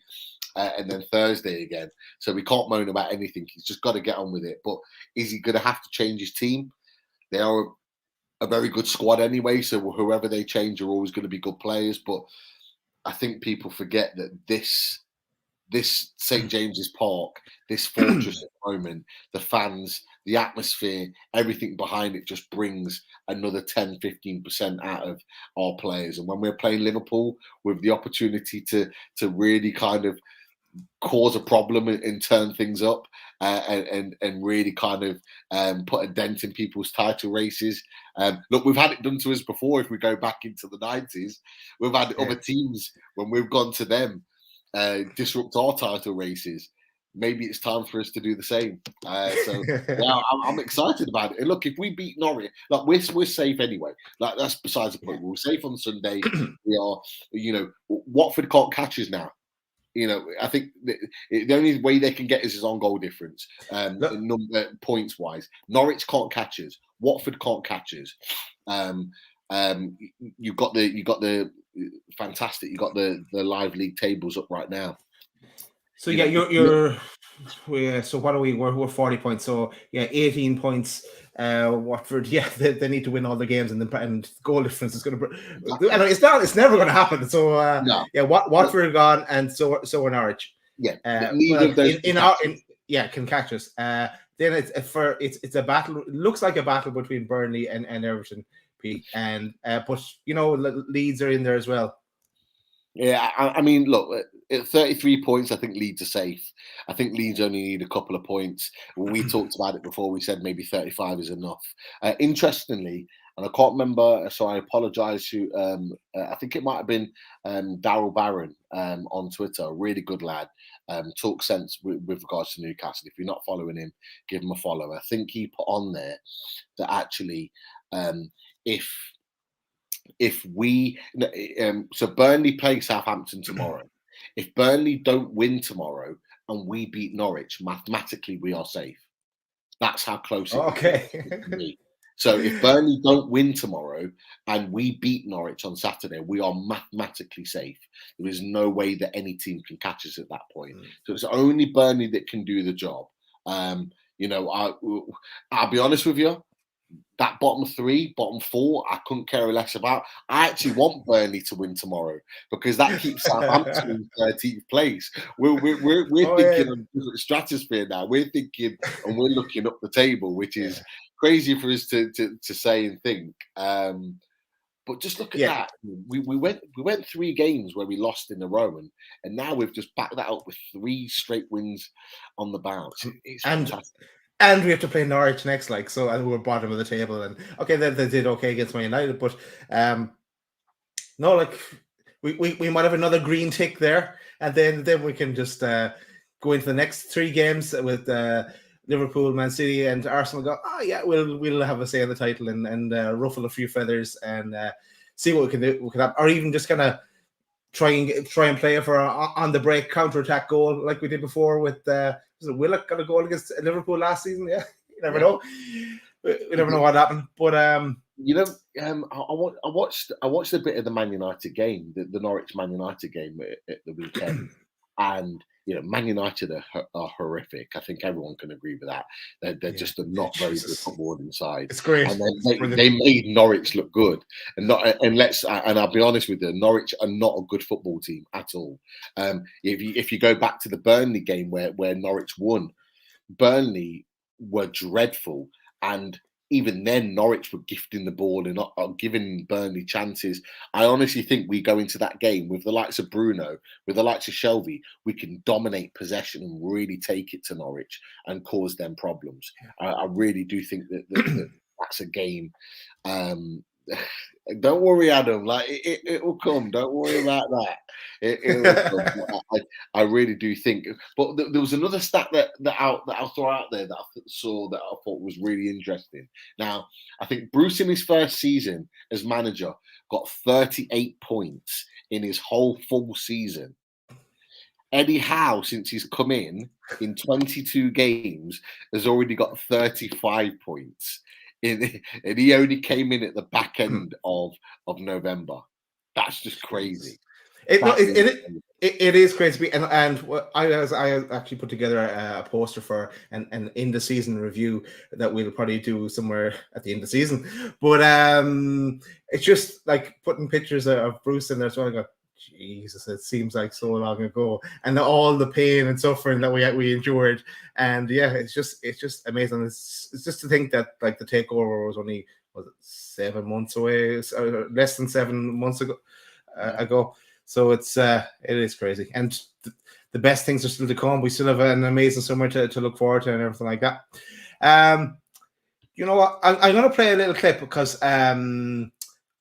and then Thursday again. So we can't moan about anything. He's just got to get on with it. But is he going to have to change his team? They are a very good squad anyway, so whoever they change are always going to be good players. But I think people forget that this St. James's Park, this fortress at the moment, the fans, the atmosphere, everything behind it just brings another 10-15% out of our players. And when we're playing Liverpool with the opportunity to really kind of cause a problem and turn things up and really kind of put a dent in people's title races. Look, we've had it done to us before. If we go back into the 90s, we've had other teams when we've gone to them disrupt our title races. Maybe it's time for us to do the same. So yeah, I'm excited about it. And look, if we beat Norwich, like we're safe anyway. Like that's besides the point. We're safe on Sunday. We are, Watford can't catch us now. I think the only way they can get us is on goal difference, points wise. Norwich can't catch us. Watford can't catch us. You've got the fantastic. You've got the live league tables up right now. So so what are we? We're 40 points. So yeah, 18 points Watford, yeah, they need to win all the games, and goal difference is going to. It's never going to happen. So No. yeah, Watford are gone, and so are Norwich. Yeah, neither of those can catch us. Then it's a battle. It looks like a battle between Burnley and Everton, Pete, and but Leeds are in there as well. Yeah, I mean, look, at 33 points, I think Leeds are safe. I think Leeds only need a couple of points. When we talked about it before, we said maybe 35 is enough. Interestingly, and I can't remember, so I apologise to, I think it might have been Daryl Barron on Twitter, a really good lad, talk sense with regards to Newcastle. If you're not following him, give him a follow. I think he put on there that actually, if we so Burnley play Southampton tomorrow. If Burnley don't win tomorrow and we beat Norwich, mathematically we are safe. That's how close it is. So if Burnley don't win tomorrow and we beat Norwich on Saturday, we are mathematically safe. There is no way that any team can catch us at that point. So it's only Burnley that can do the job. I'll be honest with you. That bottom 3, bottom 4, I couldn't care less about. I actually want Burnley to win tomorrow because that keeps Southampton in 13th place. We're thinking of different stratosphere now. We're thinking and we're looking up the table, which is crazy for us to say and think. But just look at that. We went 3 games where we lost in a row, and now we've just backed that up with 3 straight wins on the bounce. It's fantastic. And we have to play Norwich next, so we're bottom of the table. And okay, they did okay against Man United, but we might have another green tick there, and then we can just go into the next 3 games with Liverpool, Man City, and Arsenal. Go, we'll have a say in the title and ruffle a few feathers and see what we can do. We can have, or even just kind of try and play for on the break counter-attack goal like we did before with Willock got a goal against Liverpool last season. Yeah, you never know. We never know what happened. But I watched a bit of the Man United game, the Norwich Man United game at the weekend, and Man United are horrific. I think everyone can agree with that. They're just not very good football inside. It's great. And they made Norwich look good. And I'll be honest with you, Norwich are not a good football team at all. If you go back to the Burnley game where Norwich won, Burnley were dreadful, and even then, Norwich were gifting the ball and not giving Burnley chances. I honestly think we go into that game with the likes of Bruno, with the likes of Shelby, we can dominate possession and really take it to Norwich and cause them problems. I really do think that that's a game. Don't worry, Adam. It will come. Don't worry about that. It will come. I really do think. But there was another stat that I'll throw out there that I saw that I thought was really interesting. Now, I think Bruce in his first season as manager got 38 points in his whole full season. Eddie Howe, since he's come in 22 games, has already got 35 points. And he only came in at the back end of November. That's just crazy. It is crazy. And I actually put together a poster for an in the season review that we'll probably do somewhere at the end of the season. But it's just like putting pictures of Bruce in there. So I go, Jesus, it seems like so long ago, and all the pain and suffering that we endured, and it's just amazing. It's just to think that the takeover was only 7 months away, less than 7 months ago. So it is crazy, and the best things are still to come. We still have an amazing summer to look forward to and everything like that. You know what? I'm going to play a little clip because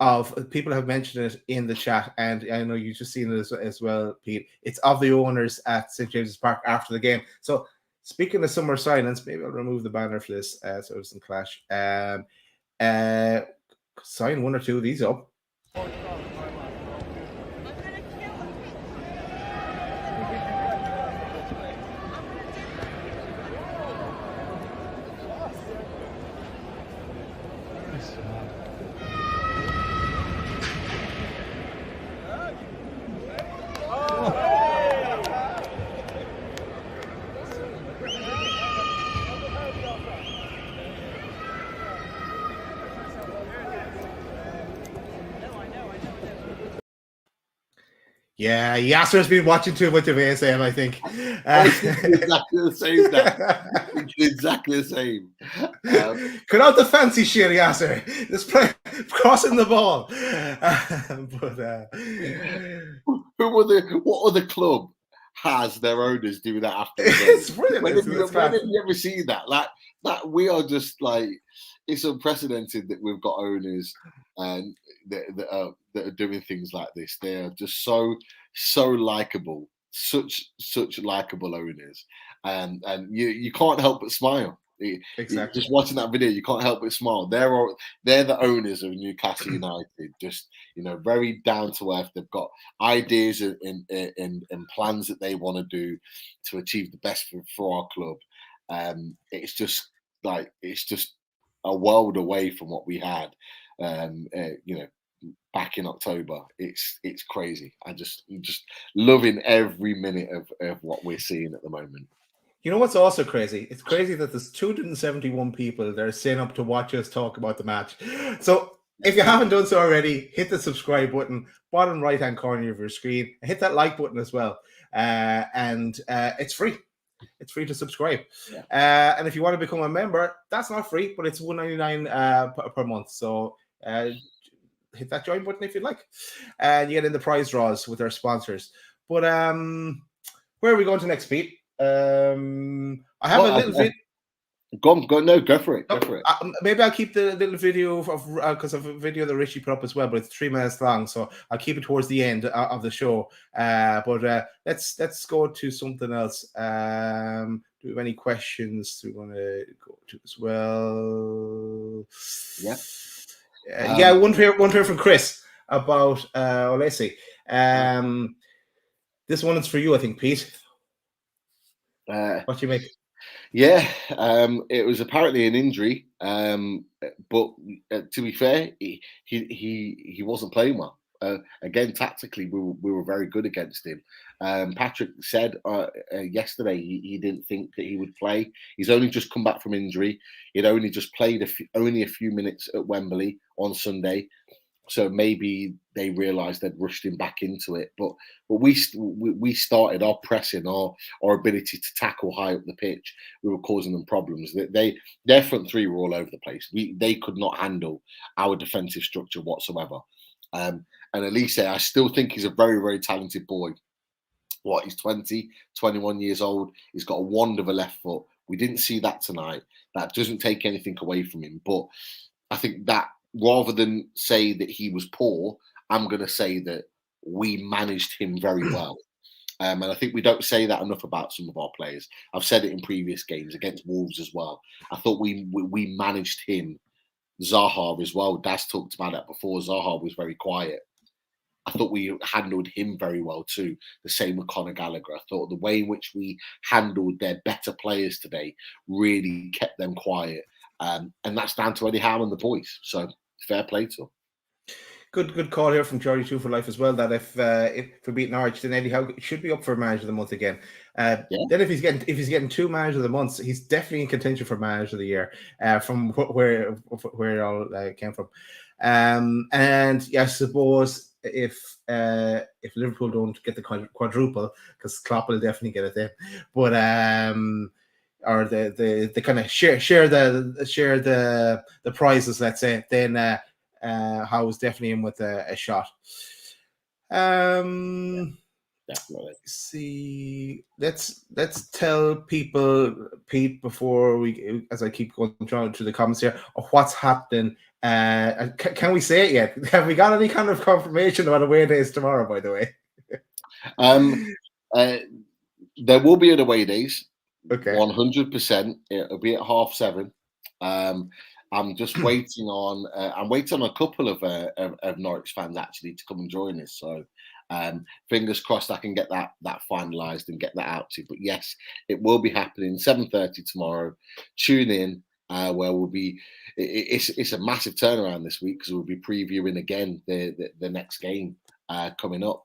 of people have mentioned it in the chat, and I know you've just seen it as well, Pete. It's of the owners at St. James's Park after the game. So speaking of summer silence, maybe I'll remove the banner for this so it doesn't clash. Sign 1 or 2 of these up. Yeah, Yasser's been watching too much of ASM, I think. I was thinking exactly the same now. Thinking exactly the same. Cut out the fancy shit, Yasser. Just play crossing the ball. What other club has their owners do that after the game? It's brilliant. When have you ever seen that? Like that, we are just like, it's unprecedented that we've got owners and that are doing things like this. They are just so likable, such likable owners, and you can't help but smile. Exactly. Just watching that video, you can't help but smile. They're the owners of Newcastle United. Just, very down to earth. They've got ideas and plans that they want to do to achieve the best for our club. It's just a world away from what we had. Back in October. It's crazy. I'm just loving every minute of what we're seeing at the moment. You know what's also crazy? It's crazy that there's 271 people that are staying up to watch us talk about the match. So if you haven't done so already, hit the subscribe button, bottom right-hand corner of your screen, and hit that like button as well. And it's free. It's free to subscribe. Yeah. And if you want to become a member, that's not free, but it's $1.99 per month. So hit that join button if you'd like. And you get in the prize draws with our sponsors. But where are we going to next, Pete? I have a little video. Go for it. Maybe I'll keep the little video because of a video that Richie put up as well, but it's 3 minutes long, so I'll keep it towards the end of the show. But let's go to something else. Do we have any questions we want to go to as well? Yeah. One here from Chris about let's see. This one is for you, I think, Pete. What do you make? Yeah, it was apparently an injury, but to be fair, he wasn't playing well. Again, tactically, we were very good against him. Patrick said yesterday he didn't think that he would play. He's only just come back from injury. He'd only just played only a few minutes at Wembley on Sunday. So maybe they realised they'd rushed him back into it. But we started our pressing, our ability to tackle high up the pitch. We were causing them problems. Their front three were all over the place. They could not handle our defensive structure whatsoever. And Elise, I still think he's a very, very talented boy. He's 20, 21 years old. He's got a wand of a left foot. We didn't see that tonight. That doesn't take anything away from him. But I think that, rather than say that he was poor, I'm going to say that we managed him very well. And I think we don't say that enough about some of our players. I've said it in previous games against Wolves as well. I thought we managed him. Zaha as well. Daz talked about that before. Zaha was very quiet. I thought we handled him very well too. The same with Conor Gallagher. I thought the way in which we handled their better players today really kept them quiet. And that's down to Eddie Howe and the boys. So fair play to them. Good call here from Geordie 2 for Life as well. That if we beat Norwich, then Eddie Howe should be up for Manager of the Month again. Then if he's getting 2 Manager of the Month, he's definitely in contention for Manager of the Year. From where it all came from. And yeah, I suppose if Liverpool don't get the quadruple, because Klopp will definitely get it then. But or the kind of share the prizes, let's say, then Howe's definitely in with a shot. Definitely. See, let's tell people, Pete, before we, as I keep going down to the comments here, of what's happening. Can we say it yet? Have we got any kind of confirmation about away days tomorrow, by the way? There will be an away days. Okay. 100%. It'll be at 7:30. I'm just waiting on. I'm waiting on a couple of Norwich fans actually to come and join us. So, fingers crossed I can get that finalised and get that out to you. But yes, it will be happening 7:30 tomorrow. Tune in. Where we'll be. It's a massive turnaround this week because we'll be previewing again the next game coming up.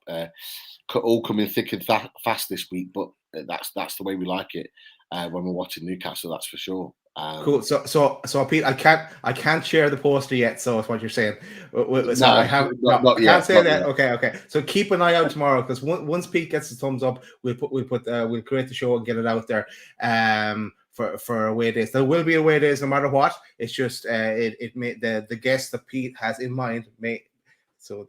All coming thick and fast this week, but that's the way we like it when we're watching Newcastle. That's for sure. Cool. So Pete, I can't share the poster yet. So it's what you're saying. So No, I have not I yet, can't say not that. yet. Okay. So keep an eye out tomorrow, because once Pete gets the thumbs up, we'll create the show and get it out there. For away days, there will be away days no matter what. It's just it may the guest that Pete has in mind may. So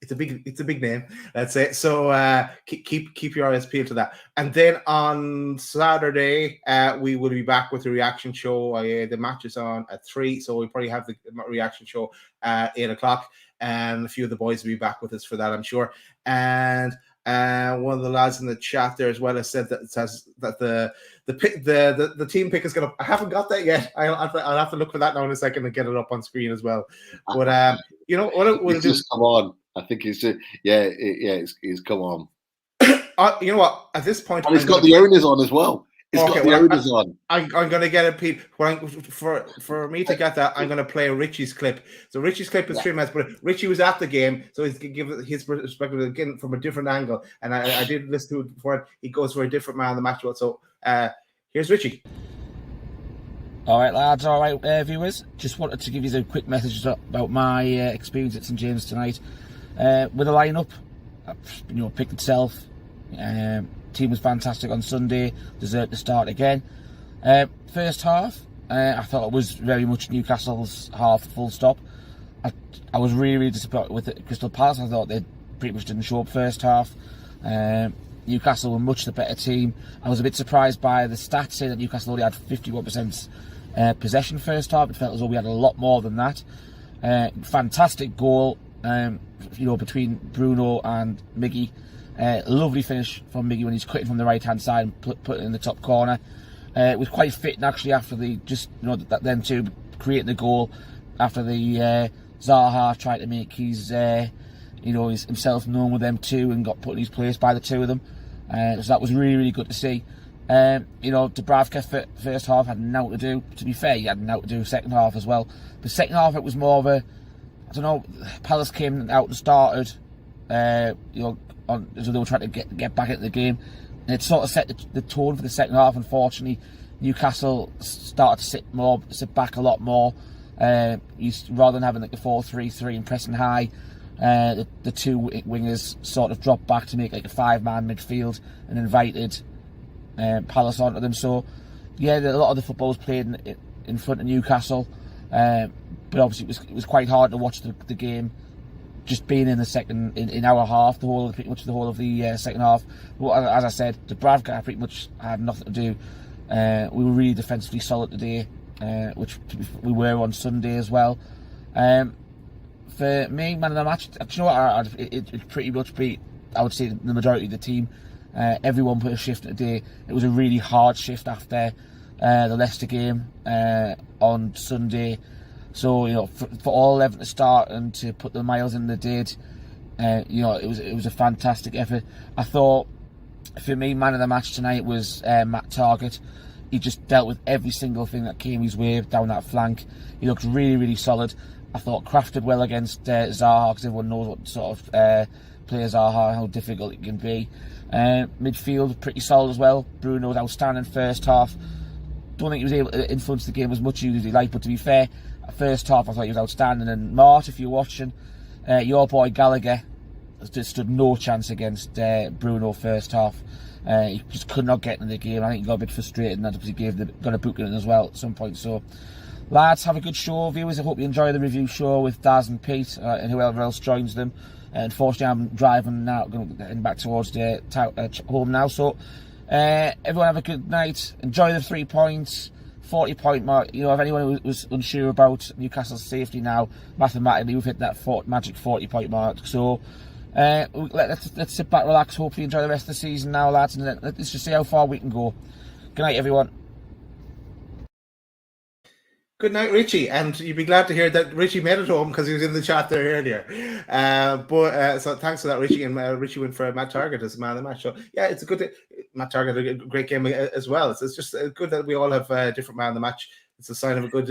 it's a big name, let's say. So keep your eyes peeled to that. And then on Saturday, we will be back with the reaction show. The match is on at 3, so we'll probably have the reaction show at 8 o'clock. And a few of the boys will be back with us for that, I'm sure. And one of the lads in the chat there as well has said that it says that the team pick is gonna. I haven't got that yet. I'll have to look for that now in a second and get it up on screen as well. But you know what we'll do? Just come on. I think it's just it's come on. You know what? At this point, And it's got the owners on as well. It's got the owners on. I'm going to get it, Pete. For me to get that, I'm going to play Richie's clip. So Richie's clip is 3 minutes, but Richie was at the game, so he's give his perspective again from a different angle. And I did listen to it before. He goes for a different man in the match. So here's Richie. All right, lads. All right, viewers. Just wanted to give you a quick message about my experience at St James tonight. With the lineup, picked itself. Team was fantastic on Sunday. Deserved to start again. First half, I thought it was very much Newcastle's half, full stop. I was really disappointed with it. Crystal Palace. I thought they pretty much didn't show up first half. Newcastle were much the better team. I was a bit surprised by the stats saying that Newcastle only had 51% possession first half. It felt as though we had a lot more than that. Fantastic goal, between Bruno and Miggy. Lovely finish from Miggy when he's cutting from the right hand side and put it in the top corner. It was quite fitting actually after them two creating the goal after the Zaha tried to make his he's himself known with them two and got put in his place by the two of them. So that was really, really good to see. Dubravka first half had nothing to do. To be fair, he had nothing to do second half as well. The second half it was more of a, Palace came out and started, as they were trying to get back into the game. And it sort of set the tone for the second half. Unfortunately, Newcastle started to sit back a lot more. Rather than having like a 4-3-3 and pressing high, the two wingers sort of dropped back to make like a 5-man midfield and invited Palace onto them. So yeah, a lot of the football was played in front of Newcastle, but obviously it was quite hard to watch the game. Just being in the second, in our half, pretty much the whole of the second half. Well, as I said, Dubravka pretty much had nothing to do. We were really defensively solid today, which we were on Sunday as well. For me, man of the match, do you know what? It pretty much be, I would say, the majority of the team. Everyone put a shift today. It was a really hard shift after the Leicester game on Sunday. So for all 11 to start and to put the miles in they did, it was a fantastic effort. I thought for me, man of the match tonight was Matt Targett. He just dealt with every single thing that came his way down that flank. He looked really, really solid. I thought crafted well against Zaha, because everyone knows what sort of player Zaha, how difficult it can be. Midfield pretty solid as well. Bruno was outstanding first half. Don't think he was able to influence the game as much as he liked, but to be fair, first half I thought he was outstanding. And Mart, if you're watching, your boy Gallagher stood no chance against Bruno first half. He just could not get in the game. I think he got a bit frustrated and obviously got a book in as well at some point. So lads, have a good show, viewers. I hope you enjoy the review show with Daz and Pete and whoever else joins them. Unfortunately, I'm driving now, going back towards the home now. So everyone have a good night. Enjoy the 3 points. 40-point mark. If anyone was unsure about Newcastle's safety now, mathematically we've hit that magic 40-point mark. So let's sit back, relax, hopefully enjoy the rest of the season now, lads, and let's just see how far we can go. Good night, everyone. Good night, Richie, and you'd be glad to hear that Richie made it home because he was in the chat there earlier. So thanks for that, Richie. And Richie went for Matt Targett as man of the match. So yeah, it's a good Matt Targett, a great game as well. It's just good that we all have different man of the match. It's a sign of a good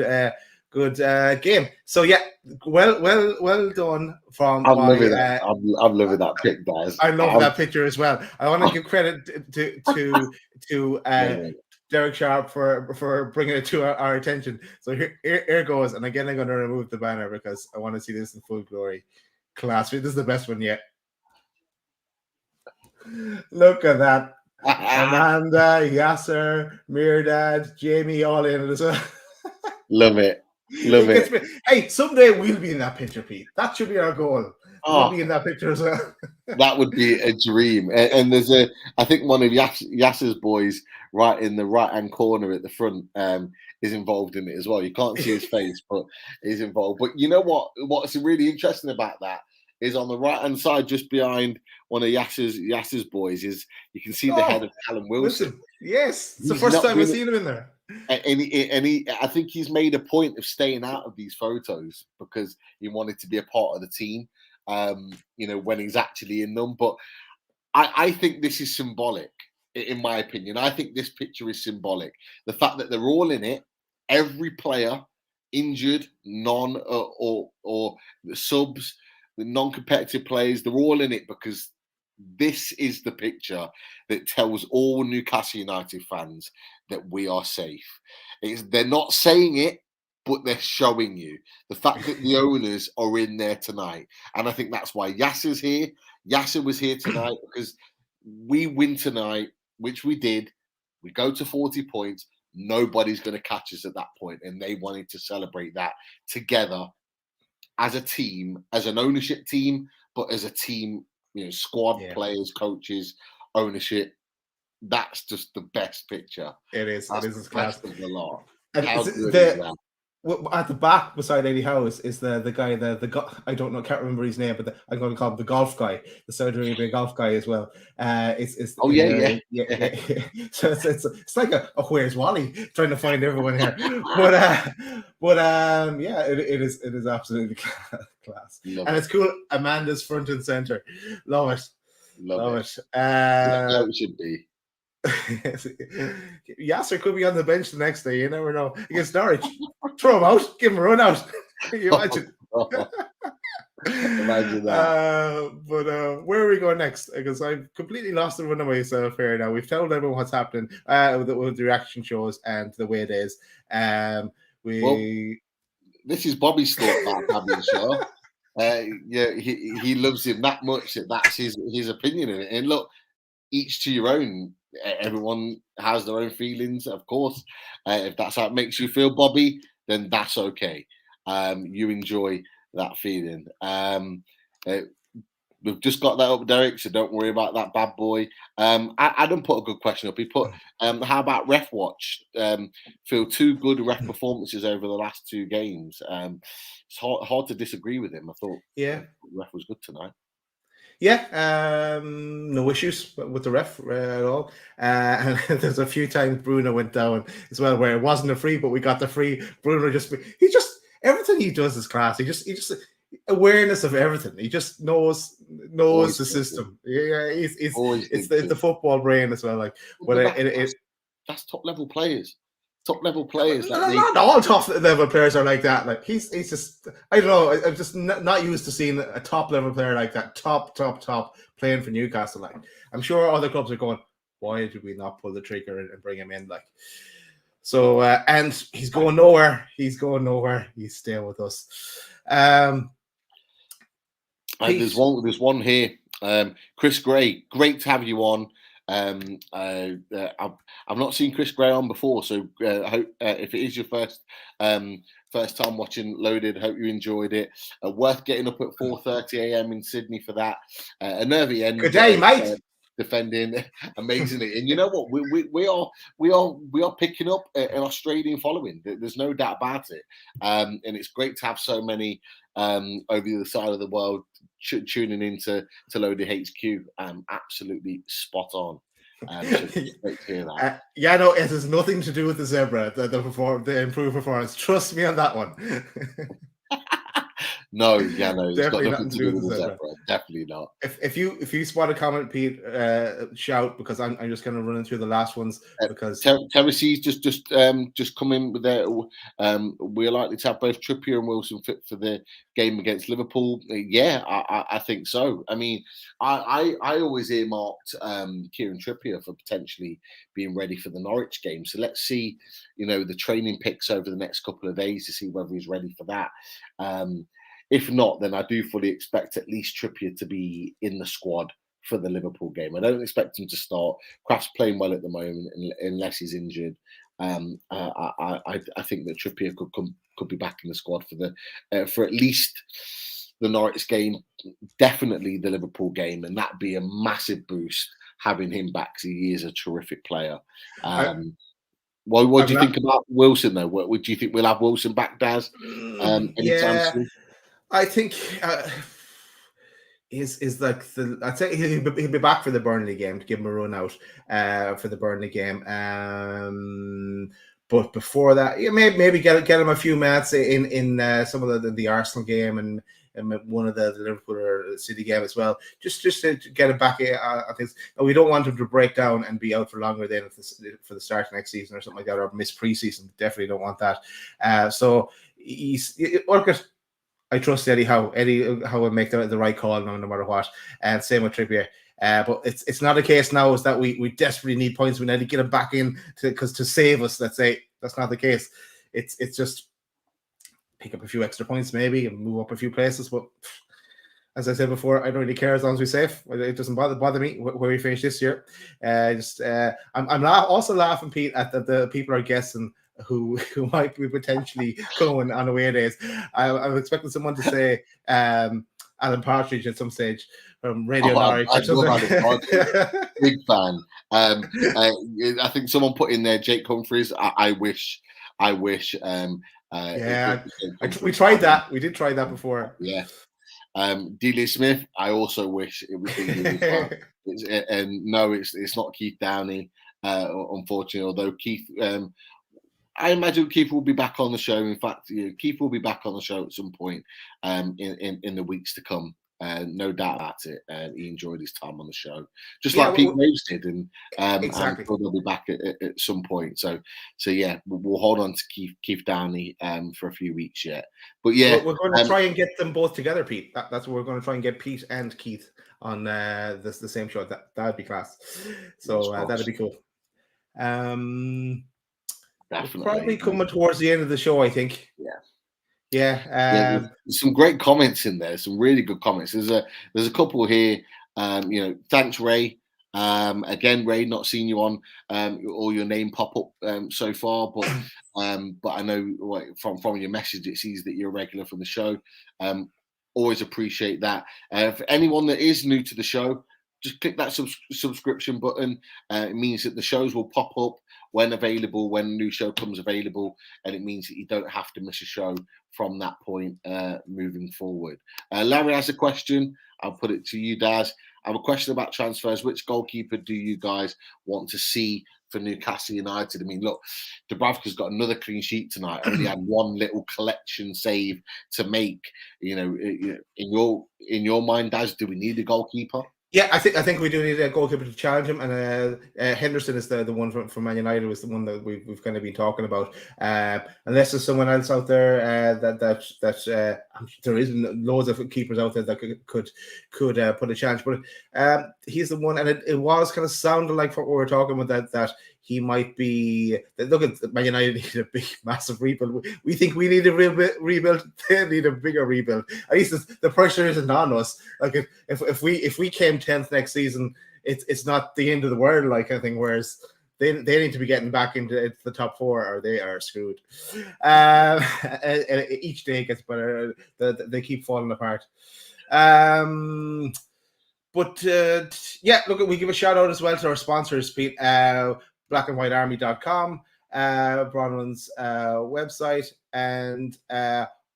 game. So yeah, well done from. I'm loving that. I'm loving that pic, guys. I love that picture as well. I want to give credit to Derek Sharp for bringing it to our attention. So here goes. And again, I'm going to remove the banner because I want to see this in full glory. Class. This is the best one yet. Look at that. Amanda, Yasser, Mirdad, Jamie, all in it as well. Love it. Love it. Hey, someday we'll be in that picture, Pete. That should be our goal. We'll be in that picture as well. That would be a dream. And there's I think one of Yasser's boys right in the right-hand corner at the front is involved in it as well. You can't see his face, but he's involved. But you know what's really interesting about that is on the right-hand side, just behind one of Yasser's boys, is you can see the head of Callum Wilson. Listen, yes, it's the first time I've seen him in there. And I think he's made a point of staying out of these photos because he wanted to be a part of the team, when he's actually in them. But I think this is symbolic, in my opinion. I think this picture is symbolic. The fact that they're all in it, every player, injured, non or the subs, the non-competitive players, they're all in it because this is the picture that tells all Newcastle United fans that we are safe. They're not saying it, but they're showing you the fact that the owners are in there tonight. And I think that's why Yasser's here. Yasser was here tonight because we win tonight, which we did. We go to 40 points. Nobody's going to catch us at that point. And they wanted to celebrate that together as a team, as an ownership team, but as a team, squad, players, coaches, ownership. That's just the best picture. It is. That's it is class. Of the lot. And How good is that? At the back beside Eddie Howe is the guy, the I don't know, can't remember his name, but I'm going to call him the golf guy, the Saudi Arabian golf guy as well. Yeah. So it's like a where's Wally trying to find everyone here, it is absolutely class, and it's cool. Amanda's front and center, love it. It should be. Yasser could be on the bench the next day. You never know. Against Norwich, throw him out, give him a run out. Can you imagine? Imagine that. But where are we going next? Because I've completely lost the run of myself here now. We've told everyone what's happening with the reaction shows and the way it is. This is Bobby's thought about Bobby's show. He loves him that much that's his opinion in it. And look, each to your own. Everyone has their own feelings, of course. If that's how it makes you feel, Bobby, then that's okay. You enjoy that feeling. We've just got that up, Derek, so don't worry about that bad boy. Adam put a good question up. He put, how about ref watch? Feel 2 good ref performances over the last 2 games. It's hard to disagree with him. I thought the ref was good tonight. Yeah, no issues with the ref at all. And there's a few times Bruno went down as well where it wasn't a free, but we got the free. Bruno everything he does is class. He just awareness of everything. He just knows the system. Yeah, it's the football brain as well. Like, but that's top level players. Top level players. Not all top level players are like that. Like he's just, I don't know. I'm just not used to seeing a top level player like that. Top playing for Newcastle. Like I'm sure other clubs are going, why did we not pull the trigger and bring him in? Like so, and he's going nowhere. He's staying with us. There's one here. Chris Gray, great to have you on. I've not seen Chris Gray on before, so I hope if it is your first time watching Loaded, hope you enjoyed it. Worth getting up at 4:30 a.m. in Sydney for that. A nervy end. Good day, mate. Defending amazingly, and you know what? We are picking up an Australian following. There's no doubt about it, and it's great to have so many over the other side of the world tuning into Loaded HQ. Absolutely spot on. So great to hear that. No, it has nothing to do with the zebra. The improved performance. Trust me on that one. No, yeah, no, it's got Definitely nothing to do with the zebra. Definitely not. If you spot a comment, Pete, shout, because I'm just kind of running through the last ones because Terrace's just come in with their. We're likely to have both Trippier and Wilson fit for the game against Liverpool. Yeah, I think so. I mean, I always earmarked Kieran Trippier for potentially being ready for the Norwich game. So let's see, the training picks over the next couple of days to see whether he's ready for that. If not, then I do fully expect at least Trippier to be in the squad for the Liverpool game. I don't expect him to start. Kraft's playing well at the moment, unless he's injured. I think that Trippier could be back in the squad for at least the Norwich game, definitely the Liverpool game, and that'd be a massive boost having him back. Because he is a terrific player. What do you think about Wilson though? What do you think we'll have Wilson back, Daz? Anytime soon? I think is like I'd say he'll be back for the Burnley game to give him a run out for the Burnley game. But before that, maybe get him a few minutes in some of the Arsenal game and one of the Liverpool or City game as well. Just to get him back. I think we don't want him to break down and be out for longer than for the start of next season or something like that, or miss preseason. Definitely don't want that. So I trust Eddie Howe. Howe will make the right call no matter what. And same with Trippier. But it's not a case now is that we desperately need points. We need to get him back in to save us. Let's say that's not the case. It's just pick up a few extra points maybe and move up a few places. But as I said before, I don't really care as long as we're safe. It doesn't bother me where we finish this year. I'm also laughing, Pete, at the people are guessing who might be potentially going on away days. I'm expecting someone to say Alan Partridge at some stage from Radio Norwich. Big fan. I think someone put in there Jake Humphries. I wish. We tried that. We did try that before. Yeah. D. Smith. I also wish it would be really fun. And no, it's not Keith Downey. Unfortunately, although Keith. I imagine Keith will be back on the show. In fact, Keith will be back on the show at some point in the weeks to come. No doubt about it. He enjoyed his time on the show, just like Pete Graves did, and exactly. they'll be back at some point. So yeah, we'll hold on to Keith Downey for a few weeks yet. But yeah, we're going to try and get them both together, Pete. That's what we're going to try and get Pete and Keith on the same show. That'd be class. So that'd be cool. Definitely. Probably coming towards the end of the show, I think. Yeah. There's some great comments in there. Some really good comments. There's a couple here. Thanks, Ray. Again, Ray, not seen you on or your name pop up so far, but I know from your message it sees that you're a regular from the show. Always appreciate that. For anyone that is new to the show, just click that subscription button. It means that the shows will pop up when available, when a new show comes available, and it means that you don't have to miss a show from that point moving forward. Larry has a question. I'll put it to you, Daz. I have a question about transfers. Which goalkeeper do you guys want to see for Newcastle United? I mean, look, Dubravka's got another clean sheet tonight. Only had one little collection save to make. In your mind, Daz, do we need a goalkeeper? Yeah, I think we do need a goalkeeper to challenge him, and Henderson is the one from Man United, was the one that we've kind of been talking about. Unless there's someone else out there that there is loads of keepers out there that could put a challenge, but he's the one, and it was kind of sounding like what we were talking about that he might be. Look at Man United need a big, massive rebuild. We think we need a rebuild. They need a bigger rebuild. At least the pressure isn't on us. Like if we came 10th next season, it's not the end of the world, like I think. Whereas they need to be getting back into the top 4, or they are screwed. Each day gets better. They keep falling apart. But look, we give a shout out as well to our sponsors, Pete. blackandwhitearmy.com, Bronwyn's website, and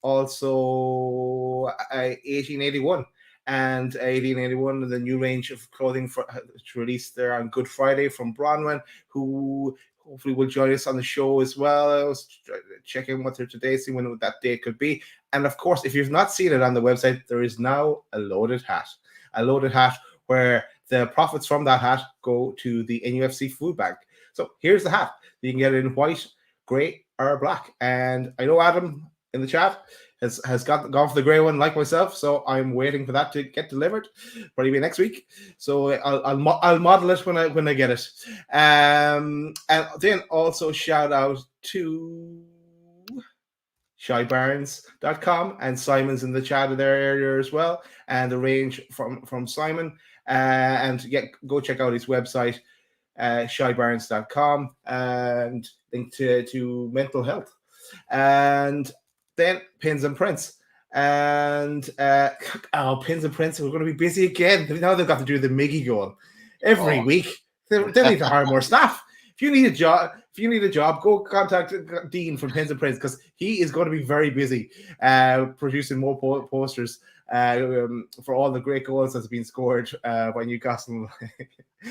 also 1881. And 1881, the new range of clothing to release there on Good Friday from Bronwyn, who hopefully will join us on the show as well. I was check in with her today, see when that date could be. And of course, if you've not seen it on the website, there is now a loaded hat where the profits from that hat go to the NUFC food bank. So here's the hat. You can get it in white, grey, or black. And I know Adam in the chat has gone for the grey one like myself, so I'm waiting for that to get delivered, probably next week. So I'll model it when I get it. And then also shout out to shybarnes.com, and Simon's in the chat of their area as well, and the range from Simon. And go check out his website, shybarnes.com, and link to mental health. And then Pins and Prints. And Pins and Prints, we're going to be busy again. Now they've got to do the Miggy goal every week. They need to hire more staff. If you need a job, go contact Dean from Pins and Prints, because he is going to be very busy producing more posters for all the great goals that's been scored by Newcastle.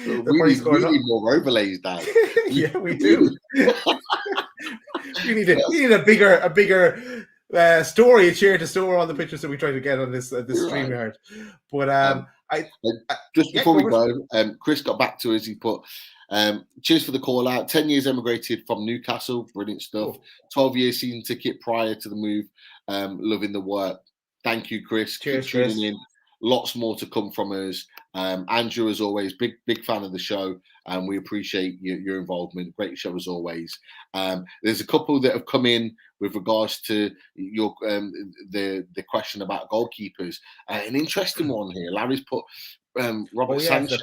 We need more overlays now. Yeah, we do. we need a bigger story, share to store all the pictures that we try to get on this StreamYard. But just before we go, Chris got back to us. He put, cheers for the call out. 10 years emigrated from Newcastle. Brilliant stuff. Cool. 12 years season ticket prior to the move. Loving the work. Thank you, Chris. Cheers, Keep tuning in. Lots more to come from us. Andrew, as always, big fan of the show, and we appreciate your involvement. Great show as always. There's a couple that have come in with regards to your the question about goalkeepers. An interesting one here. Larry's put Robert Sanchez.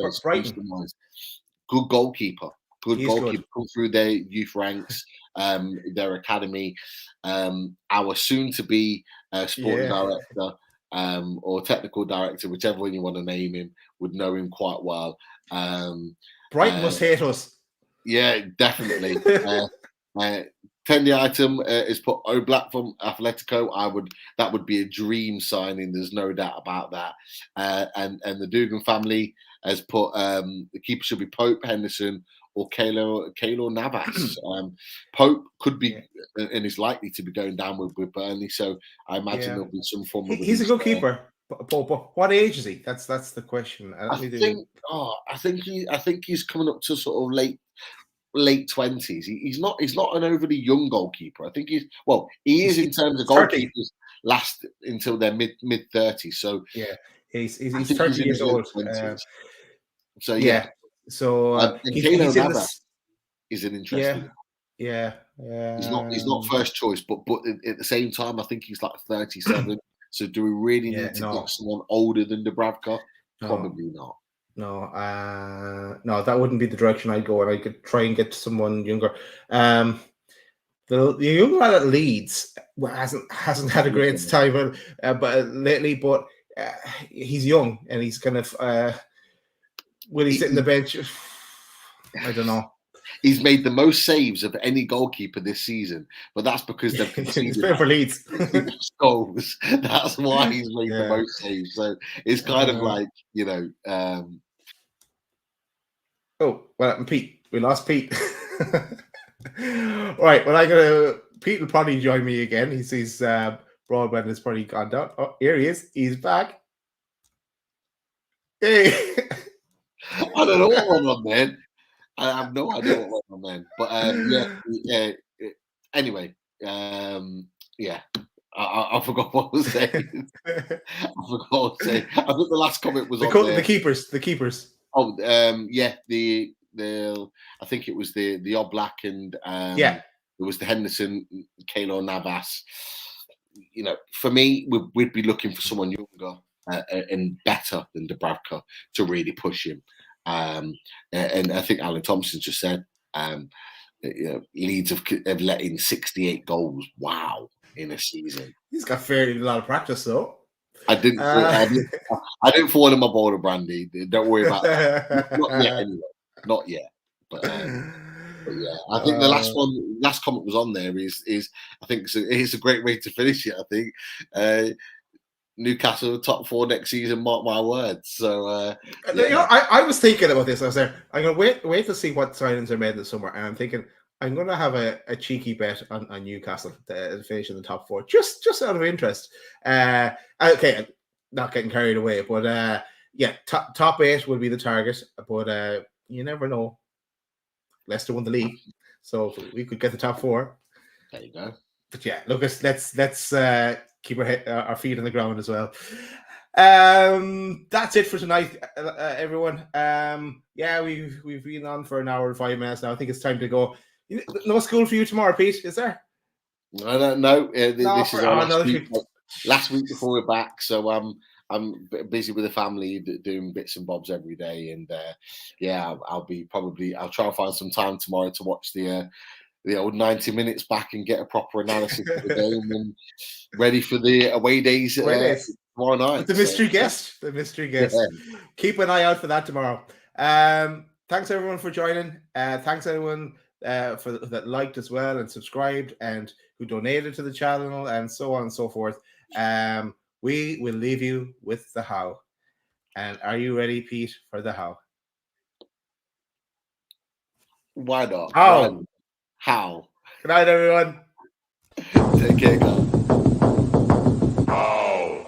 Good goalkeeper. Good goalkeeper. Come through their youth ranks, their academy. Our soon-to-be sporting director. Or technical director, whichever one you want to name him, would know him quite well. Brighton must hate us. Yeah, definitely. 10 the item is put Black from Atletico. That would be a dream signing. There's no doubt about that. And the Dugan family has put the keeper should be Pope, Henderson, or Keylor Navas. Pope could be and is likely to be going down with Burnley, so I imagine there'll be some form of. He's a good keeper. But what age is he? That's the question. I think he's coming up to sort of late 20s. He's not an overly young goalkeeper. I think he is in terms of goalkeepers last until their mid 30s. So yeah, he's 30 years old. So yeah. So he's an interesting. Yeah. He's not first choice, but at the same time, I think he's like 37. So do we really need to get someone older than Dubravka? Probably not. No, that wouldn't be the direction I'd go, and I could try and get someone younger. The younger lad at Leeds hasn't had a great time, but lately. But he's young, and he's kind of. Will he sit in the bench? I don't know. He's made the most saves of any goalkeeper this season, but that's because they've conceded for Leeds goals. That's why he's made the most saves. So it's kind of like, Oh, well, Pete. We lost Pete. All right. Well, Pete will probably join me again. He sees broadband has probably gone down. Oh, here he is. He's back. Hey. I don't know what went on, man. I have no idea what went on, man. But anyway, I forgot what I was saying. I think the last comment was on there. The keepers. Oh, the I think it was the Oblak and it was the Henderson, Keylor Navas. For me, we'd be looking for someone younger and better than Dubravka to really push him. And I think Alan Thompson just said Leeds have let in 68 goals. Wow, in a season. He's got a lot of practice though. I didn't fall in my border, Brandy. Don't worry about that. Not yet, anyway. Not yet. But yeah, I think the last comment was on there is I think it's a great way to finish it. I think Newcastle top 4 next season. Mark my words. So I was thinking about this. I was there. I'm gonna wait to see what signings are made this summer, and I'm thinking I'm going to have a cheeky bet on Newcastle to finish in the top 4, just out of interest. Okay, not getting carried away, but yeah, top 8 will be the target. But you never know. Leicester won the league, so we could get the top 4. There you go. But yeah, look, let's keep our feet on the ground as well. That's it for tonight, everyone. Yeah, we've been on for an hour and 5 minutes now. I think it's time to go. No school for you tomorrow, Pete, is there? I don't know. This is our last week before we're back, so I'm busy with the family doing bits and bobs every day, and yeah, I'll try and find some time tomorrow to watch the old 90 minutes back and get a proper analysis of the game and ready for the away days tomorrow night. The mystery guest. Yeah. Keep an eye out for that tomorrow. Thanks everyone for joining. Thanks everyone that liked as well and subscribed and who donated to the channel and so on and so forth. We will leave you with the Howe. And are you ready, Pete, for the Howe? Why not? How? Good night, everyone. Take care, guys. How?